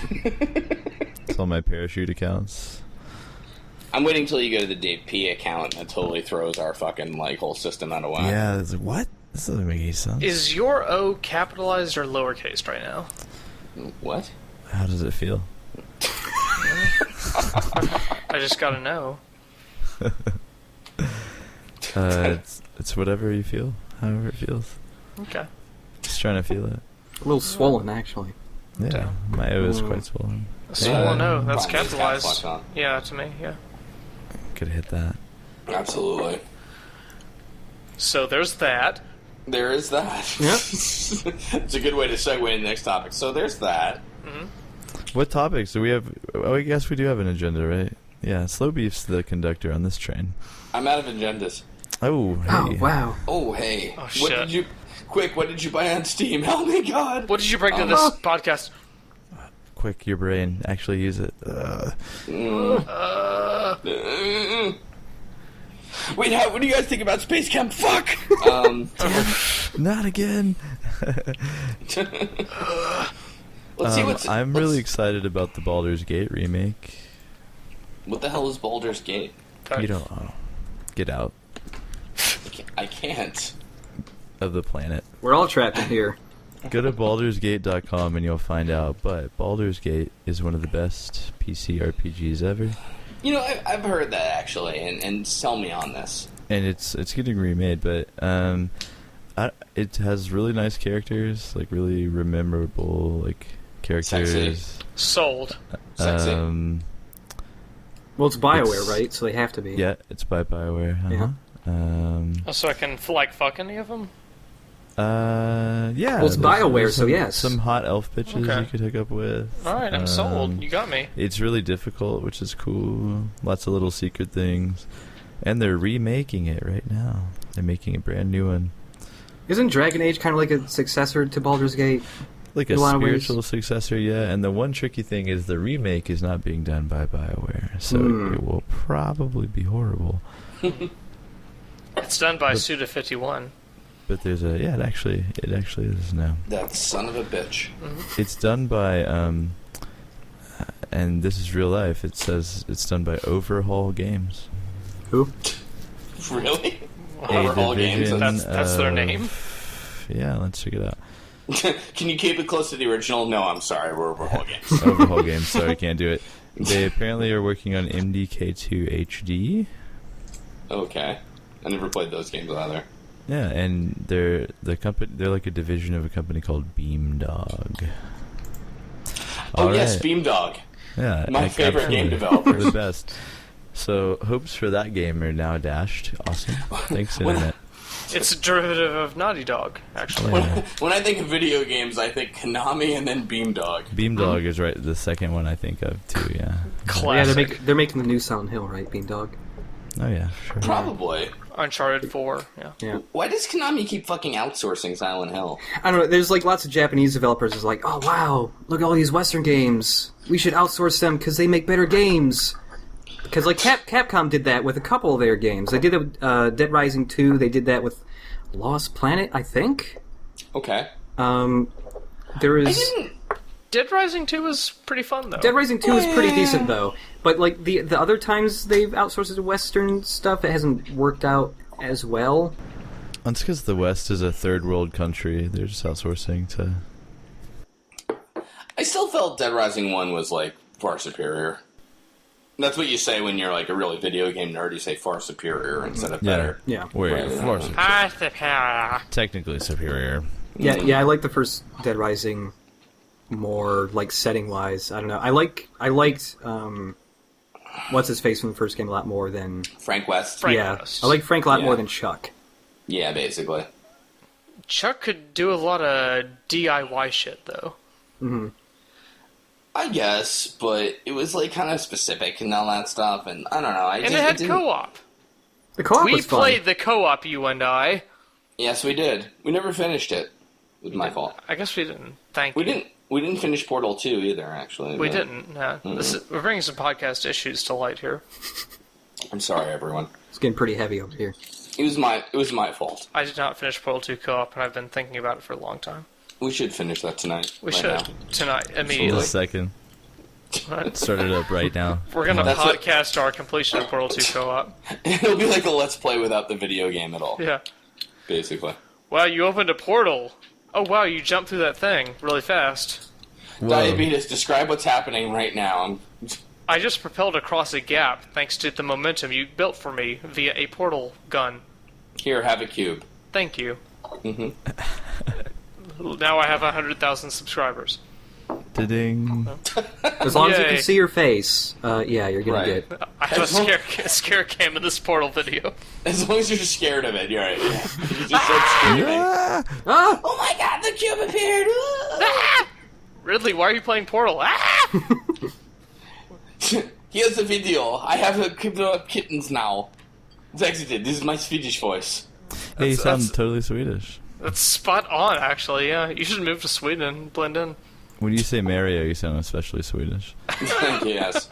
It's all my parachute accounts. I'm waiting till you go to the Dave P account and it totally throws our fucking whole system out of whack. Yeah, it's like, what? This doesn't make any sense. Is your O capitalized or lowercase right now? What? How does it feel? I just gotta know. It's whatever you feel, however it feels. Okay. Just trying to feel it. A little swollen, actually. Yeah, my O is quite swollen. Swollen O, that's Probably capitalized. caps lock on. Yeah, to me, yeah. Could hit that. Absolutely. So there's that. There is that. Yep. It's a good way to segue into the next topic. So there's that. What topics do we have? Oh, I guess we do have an agenda, right? Yeah, Slow Beef's the conductor on this train. I'm out of agendas. Oh, hey. Oh, wow. Oh, hey. Oh, What shit. did you buy on Steam? Help me, God. What did you bring to this podcast? Quick, your brain. Actually use it. Wait, what do you guys think about Space Camp? Fuck! Not again. Let's see what's... I'm really excited about the Baldur's Gate remake. What the hell is Baldur's Gate? You don't know. Get out I can't. of the planet. We're all trapped in here. Go to baldursgate.com and you'll find out. But Baldur's Gate is one of the best PC RPGs ever. You know, I've heard that, actually, and sell me on this. And it's getting remade, but it has really nice characters, like really memorable characters. Sexy. Sold. Sexy. Well, it's BioWare, right? So they have to be. Yeah, it's by BioWare. Uh-huh. Yeah. So I can fuck any of them? Yeah. Well, it's BioWare, so yes. Some hot elf bitches Okay. you could hook up with. Alright, I'm sold. You got me. It's really difficult, which is cool. Lots of little secret things. And they're remaking it right now. They're making a brand new one. Isn't Dragon Age kind of like a successor to Baldur's Gate? Like a In a lot of ways. spiritual successor, yeah. And the one tricky thing is the remake is not being done by BioWare. So it will probably be horrible. It's done by Suda51. But there's a... Yeah, it actually is now. That son of a bitch. It's done by... and this is real life. It says it's done by Overhaul Games. Who? Really? A Overhaul Games? division That's their name? Yeah, let's check it out. Can you keep it close to the original? No, I'm sorry, we're Overhaul Games. Overhaul Games, sorry, can't do it. They apparently are working on MDK2 HD. Okay. I never played those games either. Yeah, and they're like a division of a company called Beamdog. Oh, yes, Beamdog. Yeah, My favorite game developer. They're the best. So hopes for that game are now dashed. Awesome. Thanks, Internet. It's a derivative of Naughty Dog, actually. When I think of video games, I think Konami and then Beamdog. Beamdog is right. The second one I think of too. Yeah. Classic. Yeah, they're making the new Silent Hill, right? Beamdog. Oh yeah, sure. Probably. Uncharted 4, Yeah. Why does Konami keep fucking outsourcing Silent Hill? I don't know. There's like lots of Japanese developers who's like, oh wow, look at all these Western games. We should outsource them because they make better games. Because like Capcom did that with a couple of their games. They did it with Dead Rising 2. They did that with Lost Planet, I think. Okay. There is Dead Rising 2 was pretty fun, though. Dead Rising 2 is pretty decent though. But like the other times they've outsourced to Western stuff, it hasn't worked out as well. That's because the West is a third world country. They're just outsourcing to. I still felt Dead Rising 1 was, like, far superior. That's what you say when you're, like, a really video game nerd. You say far superior instead of better. Yeah. Wait, Right. of course. Technically superior. Yeah, I like the first Dead Rising more, like, setting-wise. I don't know. I liked, what's-his-face from the first game a lot more than... Frank West? Frank yeah, West. I like Frank a lot Yeah. more than Chuck. Yeah, basically. Chuck could do a lot of DIY shit, though. I guess, but it was, like, kind of specific and all that stuff, and I don't know. And it had co-op. The co-op We was fun. played the co-op, you and I. Yes, we did. We never finished it. It was my fault. I guess we didn't. Thank We you. didn't finish Portal 2 either, actually. We but- didn't. No. We're bringing some podcast issues to light here. I'm sorry, everyone. It's getting pretty heavy over here. It was my fault. I did not finish Portal 2 co-op, and I've been thinking about it for a long time. We should finish that tonight. We right should. now. Tonight, Hold immediately. a second. Right? Start it up right now. We're going to That's what- podcast our completion of Portal 2 co-op. It'll be like a Let's Play without the video game at all, Yeah. basically. Wow, you opened a portal. Oh, wow, you jumped through that thing really fast. Whoa. Diabetes, describe what's happening right now. I just propelled across a gap thanks to the momentum you built for me via a portal gun. Here, have a cube. Thank you. Mm-hmm. Now I have 100,000 subscribers. Ding. As long as you Yay. can see your face, yeah, you're gonna Right. get... I have a scare cam in this portal video. As long as you're scared of it, you're right. Yeah. You just start screaming. Ah! Ah! Oh my god, the cube appeared! Ah! Ridley, why are you playing Portal? Ah! Here's the video. I have a couple of kittens now. It's exited. This is my Swedish voice. Hey, you sound that's- totally Swedish. That's spot on, actually, yeah. You should move to Sweden and blend in. When you say Mario, you sound especially Swedish. Yes.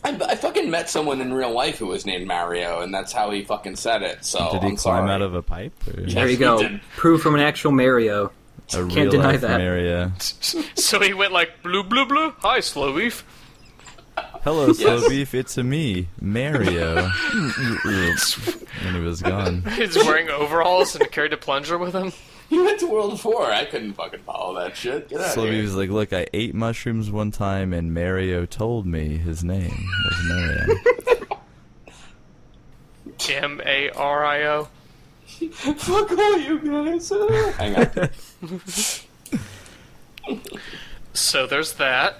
I fucking met someone in real life who was named Mario, and that's how he fucking said it, so Did he I'm climb sorry. out of a pipe? Or Yeah. There you Yes, go. we did. Proof from an actual Mario. a Can't real deny life that. Mario? So he went like, blue, blue, blue. Hi, Slow Beef. Hello, Slow Beef, it's a me, Mario. And he was gone. He's wearing overalls and carried a plunger with him. You went to World 4. I couldn't fucking follow that shit. Get out Slow of Beef here. was like, look, I ate mushrooms one time and Mario told me his name was Mario. M-A-R-I-O. Fuck all you guys. Hang on. So there's that.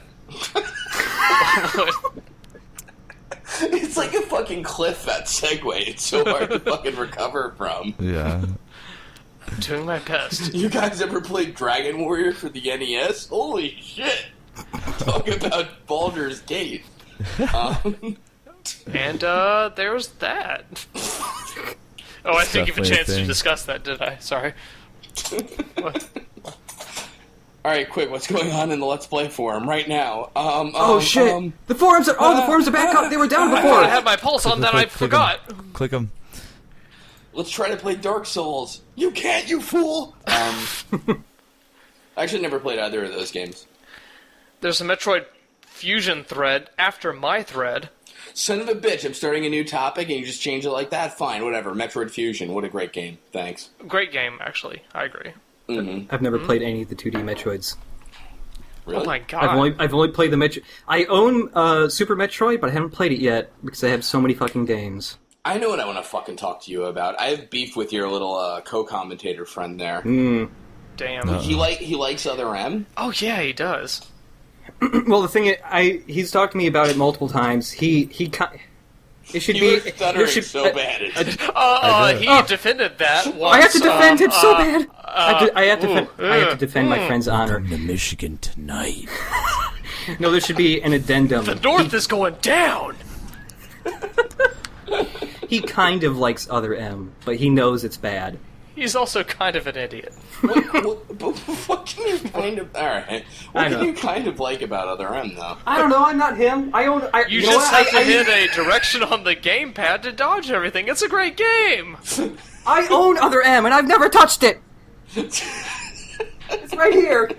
It's like a fucking cliff, that segue. It's so hard to fucking recover from. Yeah. I'm doing my best. You guys ever played Dragon Warrior for the NES? Holy shit! Talk about Baldur's Gate. And, there's that. Oh, I didn't give a definitely a chance to thing. discuss that, did I? Sorry. What? Alright, quick, what's going on in the Let's Play forum right now? Oh shit! The forums are the forums are back up. They were down I before. had my pulse on that, I forgot. Click him. Let's try to play Dark Souls. You can't, you fool! I actually never played either of those games. There's a Metroid Fusion thread after my thread. Son of a bitch, I'm starting a new topic and you just change it like that? Fine, whatever. Metroid Fusion, what a great game. Thanks. Great game, actually. I agree. Mm-hmm. I've never played any of the 2D Metroids. Really? Oh my god. I've only played the Metro. I own Super Metroid, but I haven't played it yet because I have so many fucking games. I know what I want to fucking talk to you about. I have beef with your little co-commentator friend there. Damn. He likes Other M? Oh yeah, he does. Well, the thing is, he's talked to me about it multiple times. It should He be. was stuttering there should- so bad. He defended that once. I have to defend it so bad. I have ooh, to defend my friend's honor. To Michigan tonight. No, there should be an addendum. The North is going down! he kind of likes Other M, but he knows it's bad. He's also kind of an idiot. What can you kind of... Alright. What can you kind of like about Other M, though? I don't know, I'm not him. You just have to hit a direction on the gamepad to dodge everything. It's a great game! I own Other M, and I've never touched it! It's right here!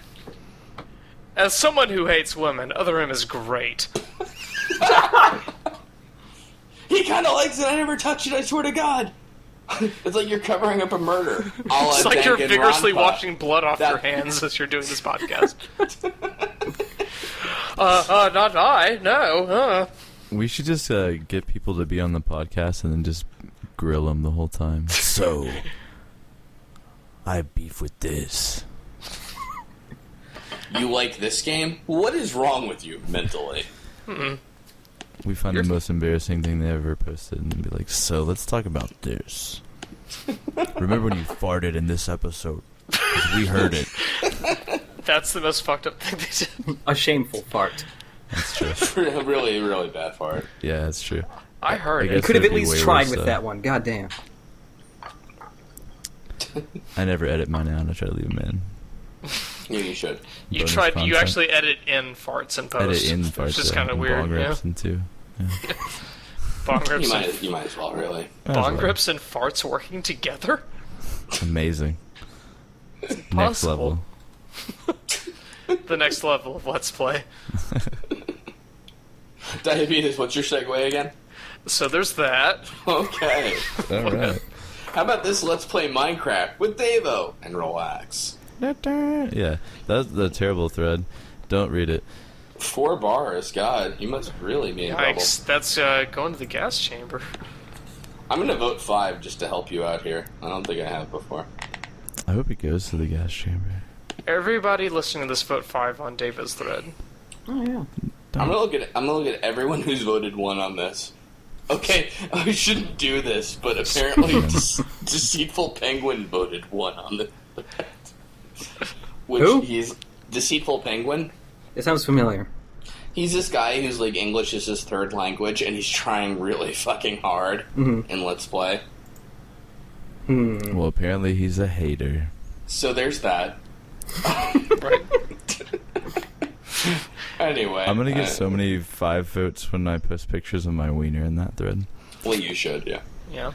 As someone who hates women, Other M is great. He kind of likes it, I never touched it, I swear to God! It's like you're covering up a murder. It's like you're vigorously washing blood off your hands as you're doing this podcast. Not I, no. We should just get people to be on the podcast and then just grill them the whole time. So, I have beef with this. You like this game? What is wrong with you mentally? We find the most embarrassing thing they ever posted and be like, so let's talk about this. Remember when you farted in this episode? 'Cause we heard it. That's the most fucked up thing they did. A shameful fart. That's true. Really, really bad fart. Yeah, that's true. I heard guess it. You could have at it'd be least way tried worse, with though. that one, goddamn. I never edit mine out. I try to leave them in. Yeah, you should. You Bonus tried. You content. actually edit in farts and post. Edit in farts. Which is yeah, kind of and weird. bong Yeah. rips and too. Yeah. Bong rips, and, You might as well, really. bong rips and farts working together. Amazing. Next Impossible. level. The next level of Let's Play. Diabetes, what's your segue again? So there's that. Okay. All right. How about this Let's Play Minecraft with Davo and relax? Yeah, that's the terrible thread. Don't read it. 4 bars, God, you must really be in trouble. Yikes! That's going to the gas chamber. I'm gonna vote 5 just to help you out here. I don't think I have before. I hope it goes to the gas chamber. Everybody listening to this, vote 5 on David's thread. Oh, yeah. I'm gonna look at everyone who's voted 1 on this. Okay, I shouldn't do this, but apparently Deceitful Penguin voted 1 on this. Which Who? he's Deceitful Penguin. It sounds familiar. He's this guy who's like English is his 3rd language, and he's trying really fucking hard in Let's Play. Well, apparently he's a hater. So there's that. Right. Anyway, I'm gonna get so many 5 votes when I post pictures of my wiener in that thread. Well, you should, yeah. Yeah.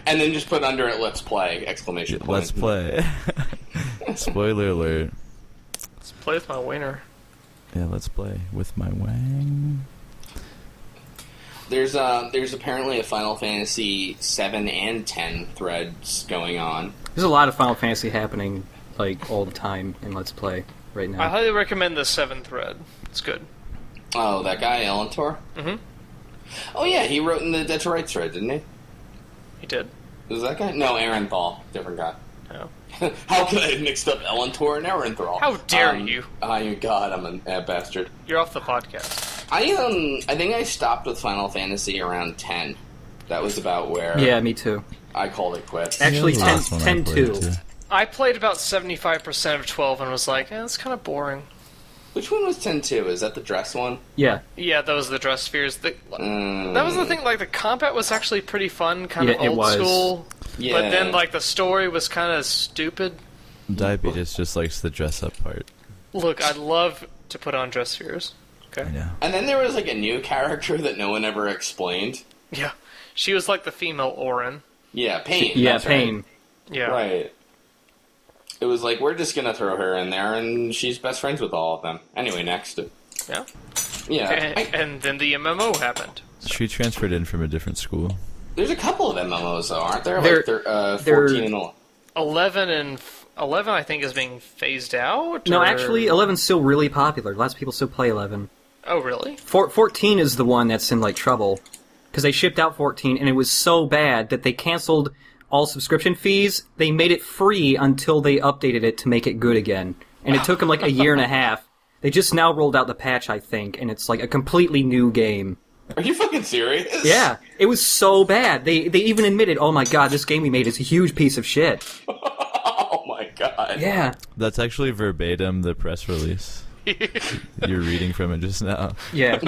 And then just put under it "Let's Play!" exclamation point. Let's play. Spoiler alert. Let's play with my wiener. Yeah, let's play with my wang. There's apparently a Final Fantasy 7 and 10 threads going on. There's a lot of Final Fantasy happening, like, all the time in Let's Play right I now. highly recommend the 7th thread. It's good. Oh, that guy Elantor? Mm-hmm. Oh yeah, he wrote in the Dead to Rights thread, didn't he? He did. Was that guy? No, Arenthal, different guy. No. How could I have mixed up Elantor and Arenthal? How dare you? Oh God, I'm a bastard. You're off the podcast. I think I stopped with Final Fantasy around 10. That was about where Yeah, me too. I called it quits. Actually, Yeah, the last one I 10 played, 2. too. I played about 75% of 12 and was like, that's kind of boring. Which one was 10-2? Is that the dress one? Yeah. Yeah, that was the dress spheres. That Mm, was the thing, like, the combat was actually pretty fun, kind Yeah, of it old was. school. yeah. But then, like, the story was kind of stupid. Diabetes just likes the dress up part. Look, I'd love to put on dress spheres. Okay? I know. And then there was like a new character that no one ever explained. Yeah. She was like the female Orin. Yeah, Pain. Yeah, that's Pain. Yeah. Right. It was like, we're just gonna throw her in there, and she's best friends with all of them. Anyway, next. Yeah. Yeah. And then the MMO happened. She transferred in from a different school. There's a couple of MMOs, though, aren't there? They're- Like, 14 they're- and 11, I think, is being phased out. No, or- actually, 11's still really popular. Lots of people still play 11. Oh, really? 14 is the one that's in, like, trouble. Because they shipped out 14, and it was so bad that they canceled all subscription fees. They made it free until they updated it to make it good again. And it took them, like, a year and a half. They just now rolled out the patch, I think, and it's, like, a completely new game. Are you fucking serious? Yeah, it was so bad. They even admitted, oh my god, this game we made is a huge piece of shit. Oh my god. Yeah. That's actually verbatim the press release. You're reading from it just now. Yeah.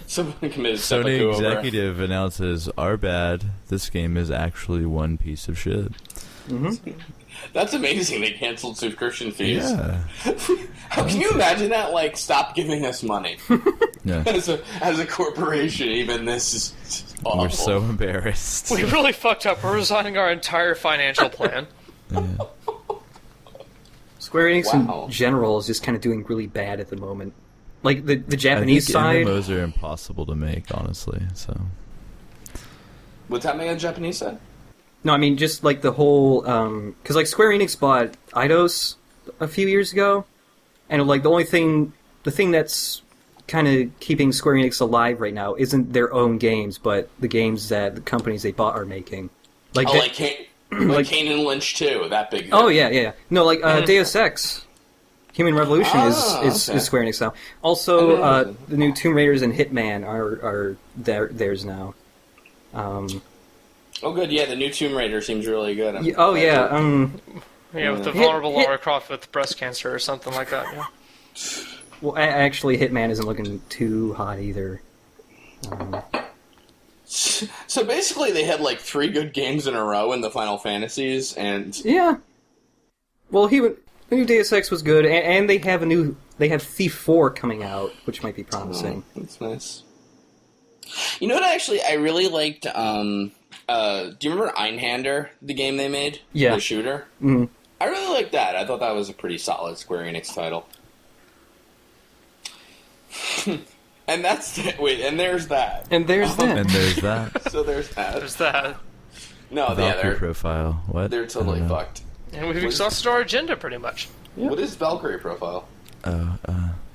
Someone committed Sony seppuku over. executive announces, "Our bad. This game is actually one piece of shit." That's amazing. They canceled subscription fees. Yeah. How can you imagine that? Like, stop giving us money. Yeah. As a corporation, even this is awful. We're so embarrassed. We really fucked up. We're resigning our entire financial plan. Yeah. Square Enix Wow. in general is just kind of doing really bad at the moment. Like the I think Japanese side. MMOs are impossible to make, honestly. So What's happening on the Japanese side? No, I mean just like the whole because like Square Enix bought Eidos a few years ago, and like the thing that's kind of keeping Square Enix alive right now isn't their own games, but the games that the companies they bought are making. Like Like Kane and Lynch 2, that big. Oh yeah. No, like Deus Ex, Human Revolution okay. is Square Enix now. Also, the new Tomb Raiders and Hitman are theirs now. Oh, good. Yeah, the new Tomb Raider seems really good. Yeah, with the vulnerable Lara Croft with breast cancer or something like that. Yeah. Well, actually, Hitman isn't looking too hot either. So basically, they had like 3 good games in a row in the Final Fantasies, and Yeah. Well, the new Deus Ex was good, and they have Thief 4 coming out, which might be promising. that's nice. You know what? I really liked. Do you remember Einhander, the game they made? Yeah. The shooter. Mm-hmm. I really liked that. I thought that was a pretty solid Square Enix title. And that's and there's that. And there's that. and there's that. So there's that. There's that. No, Valkyrie Profile. What? they're totally I don't know. fucked. And we've exhausted our agenda pretty much. What is Valkyrie Profile? Oh,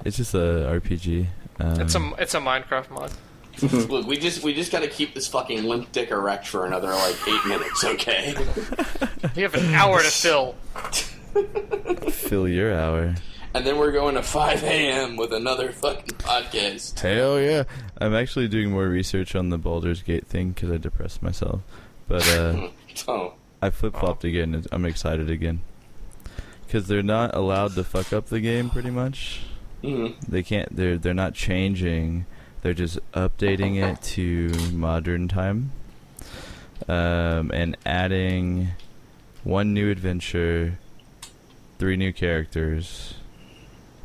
it's just a RPG. It's a Minecraft mod. Look, we just got to keep this fucking limp dick erect for another like 8 minutes, okay? We have an hour to fill. Fill your hour. And then we're going to 5 a.m. with another fucking podcast. Hell yeah! I'm actually doing more research on the Baldur's Gate thing because I depressed myself. But Oh, I flip-flopped again. I'm excited again. Because they're not allowed to fuck up the game, pretty much. They can't. They're not changing. They're just updating it to modern time. And adding 1 new adventure, 3 new characters,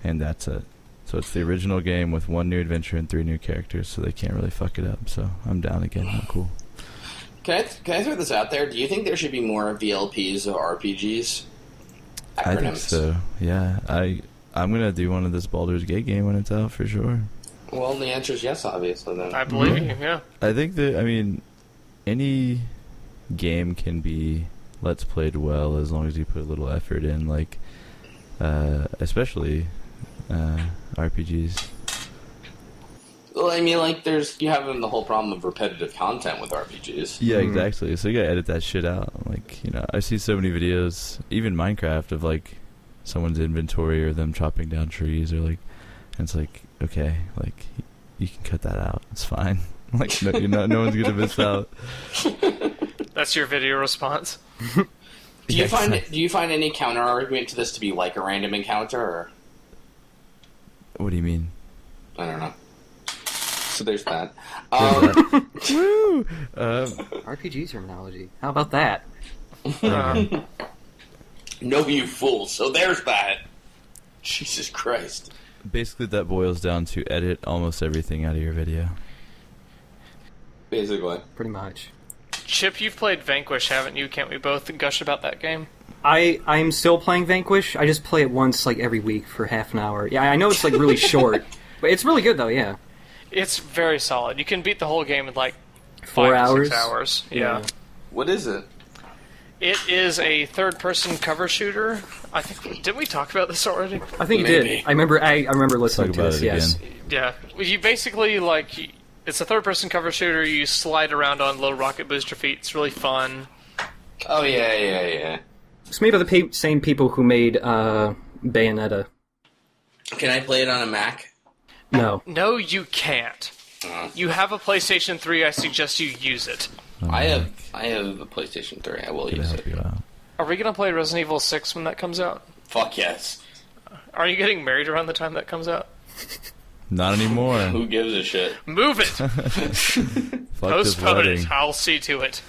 and that's it. So it's the original game with 1 new adventure and 3 new characters, so they can't really fuck it up. So I'm down again. I'm cool. can I throw this out there? Do you think there should be more VLPs of RPGs? I think so. Yeah, I'm gonna do one of this Baldur's Gate game when it's out for sure. Well, the answer is yes, obviously. Then I believe you, yeah. I think that any game can be let's played well as long as you put a little effort in, like especially RPGs. Well, I mean, like, you have the whole problem of repetitive content with RPGs. Yeah, exactly. So you gotta edit that shit out. Like, I see so many videos, even Minecraft, of like someone's inventory or them chopping down trees, or like, and it's like, okay, like you can cut that out. It's fine. Like, no one's gonna miss out. That's your video response. Do you find any counter argument to this to be like a random encounter, or What do you mean? I don't know. So there's that. Woo! RPG terminology. How about that? No, you fool. So there's that. Jesus Christ. Basically, that boils down to edit almost everything out of your video. Basically. Pretty much. Chip, you've played Vanquish, haven't you? Can't we both gush about that game? I'm still playing Vanquish. I just play it once, like, every week for half an hour. Yeah, I know it's, like, really short. But it's really good, though, yeah. It's very solid. You can beat the whole game in, like, 4 5 to hours? 6 hours. Yeah. What is it? It is a third-person cover shooter. I think... Didn't we talk about this already? I think you Maybe. did. I remember listening Talk to about this, it yes. again. Yeah. You basically, like... It's a third-person cover shooter. You slide around on little rocket booster feet. It's really fun. Oh, yeah. It's made by the same people who made Bayonetta. Can I play it on a Mac? No. No, you can't. You have a PlayStation 3. I suggest you use it. I have a PlayStation 3. I will Gonna use help it. you out. Are we going to play Resident Evil 6 when that comes out? Fuck yes. Are you getting married around the time that comes out? Not anymore. Who gives a shit? Move it! Fuck this Postpone wedding. it. I'll see to it.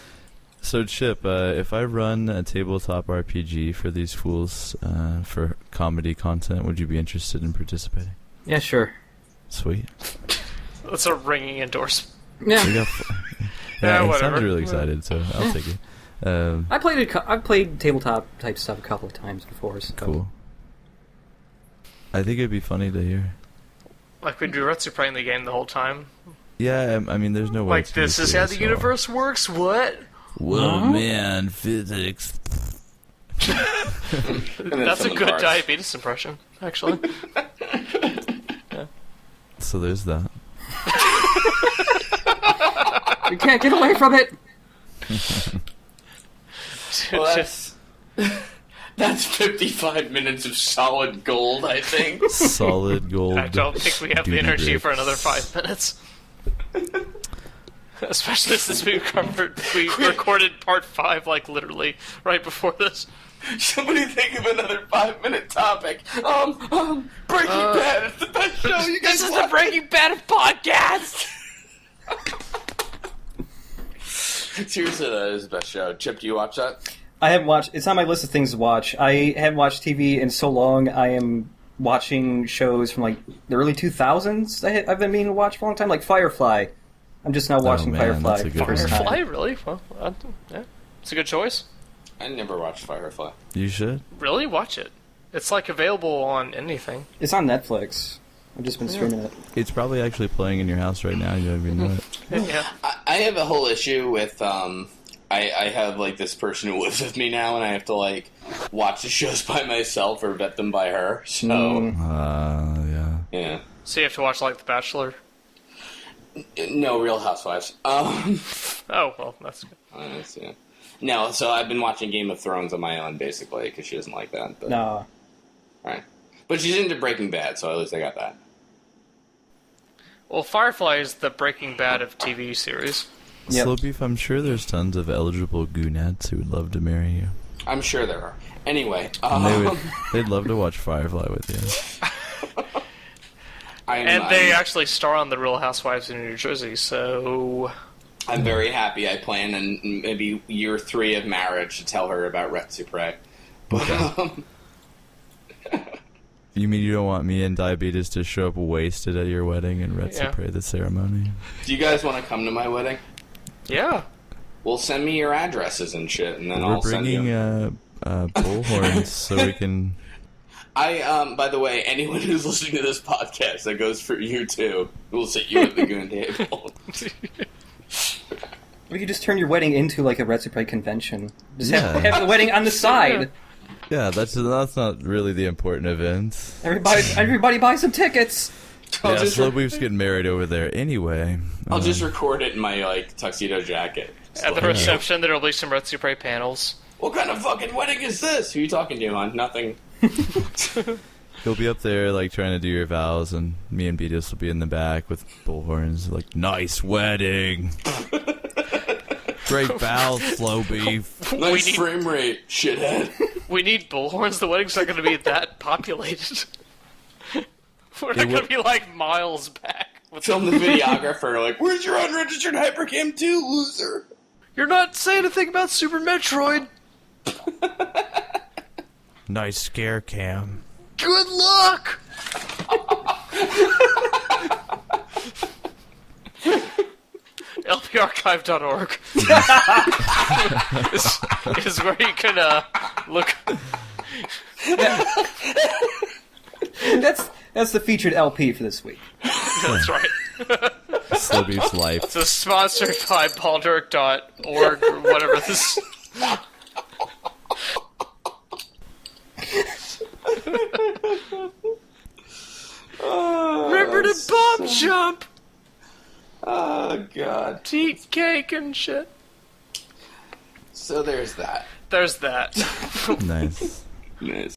So, Chip, if I run a tabletop RPG for these fools for comedy content, would you be interested in participating? Yeah, sure. Sweet. That's a ringing endorsement. Yeah. We got Yeah, he whatever. sounded really excited, so I'll take it. I've played tabletop type stuff a couple of times before. So. Cool. I think it'd be funny to hear. Like we'd be retsupurae the game the whole time. Yeah, I mean, there's no way. Like, it's gonna this be is how serious the at all. universe works? What? Whoa, man, physics. That's a good diabetes impression, actually. So there's that. You can't get away from it! Well, that's 55 minutes of solid gold, I think. Solid gold. I don't think we have the duty energy for grapes. another 5 minutes. Especially since we recorded part 5, like, literally right before this. Somebody think of another 5-minute topic. Breaking Bad. It's the best show you guys This is watch. the Breaking Bad podcast! Seriously, that is the best show. Chip, do you watch that? I haven't watched. It's on my list of things to watch. I haven't watched TV in so long. I am watching shows from like the early 2000s. I've been meaning to watch for a long time, like Firefly. I'm just now watching man, Firefly that's a for good the first one. time. Firefly? Really? Well, yeah. It's a good choice. I never watched Firefly. You should. Really? Watch it. It's, like, available on anything. It's on Netflix. I've just been streaming it. It's probably actually playing in your house right now. You don't even know it. Yeah. I have a whole issue with, I have, like, this person who lives with me now, and I have to, like, watch the shows by myself or vet them by her, so, Yeah. yeah. So you have to watch, like, The Bachelor? No, Real Housewives. Oh, well, that's good. Yeah. No, so I've been watching Game of Thrones on my own, basically, because she doesn't like that. But, No. Alright. But she's into Breaking Bad, so at least I got that. Well, Firefly is the Breaking Bad of TV series. Yep. Slow Beef, I'm sure there's tons of eligible goonettes who would love to marry you. I'm sure there are. Anyway, And they'd love to watch Firefly with you. And they actually star on The Real Housewives in New Jersey, so... I'm very happy. I plan in maybe year 3 of marriage to tell her about Retsutalk. But, You mean you don't want me and Diabetes to show up wasted at your wedding and Retsutalk the ceremony? do you guys want to come to my wedding? Yeah. Well, send me your addresses and shit, and then We're I'll send bringing you. bullhorns so we can... By the way, anyone who's listening to this podcast, that goes for you too. We'll sit you at the goon table. We could just turn your wedding into like a Retsutalk convention. Just Yeah. have the wedding on the side. Yeah, that's not really the important event. Everybody buy some tickets. Yeah, Slow Beef's getting married over there anyway. I'll just record it in my like tuxedo jacket. At the reception, there'll be some Retsutalk panels. What kind of fucking wedding is this? Who are you talking to, hon? Nothing. He'll be up there, like, trying to do your vows, and me and Beatus will be in the back with bullhorns, like, nice wedding! Great vows, Slow Beef! Nice frame rate, shithead. We need bullhorns. The wedding's not going to be that populated. We're not going to be, like, miles back. Film the videographer, like, where's your unregistered Hypercam 2, loser? You're not saying a thing about Super Metroid. Nice scare cam. Good luck! LParchive.org is where you can look. That's the featured LP for this week. That's right. Slow Beef's life. So sponsored by Baldur.org or whatever this. Remember to bomb jump, Oh, God. to eat cake and shit. So there's that. There's that. Nice. Nice.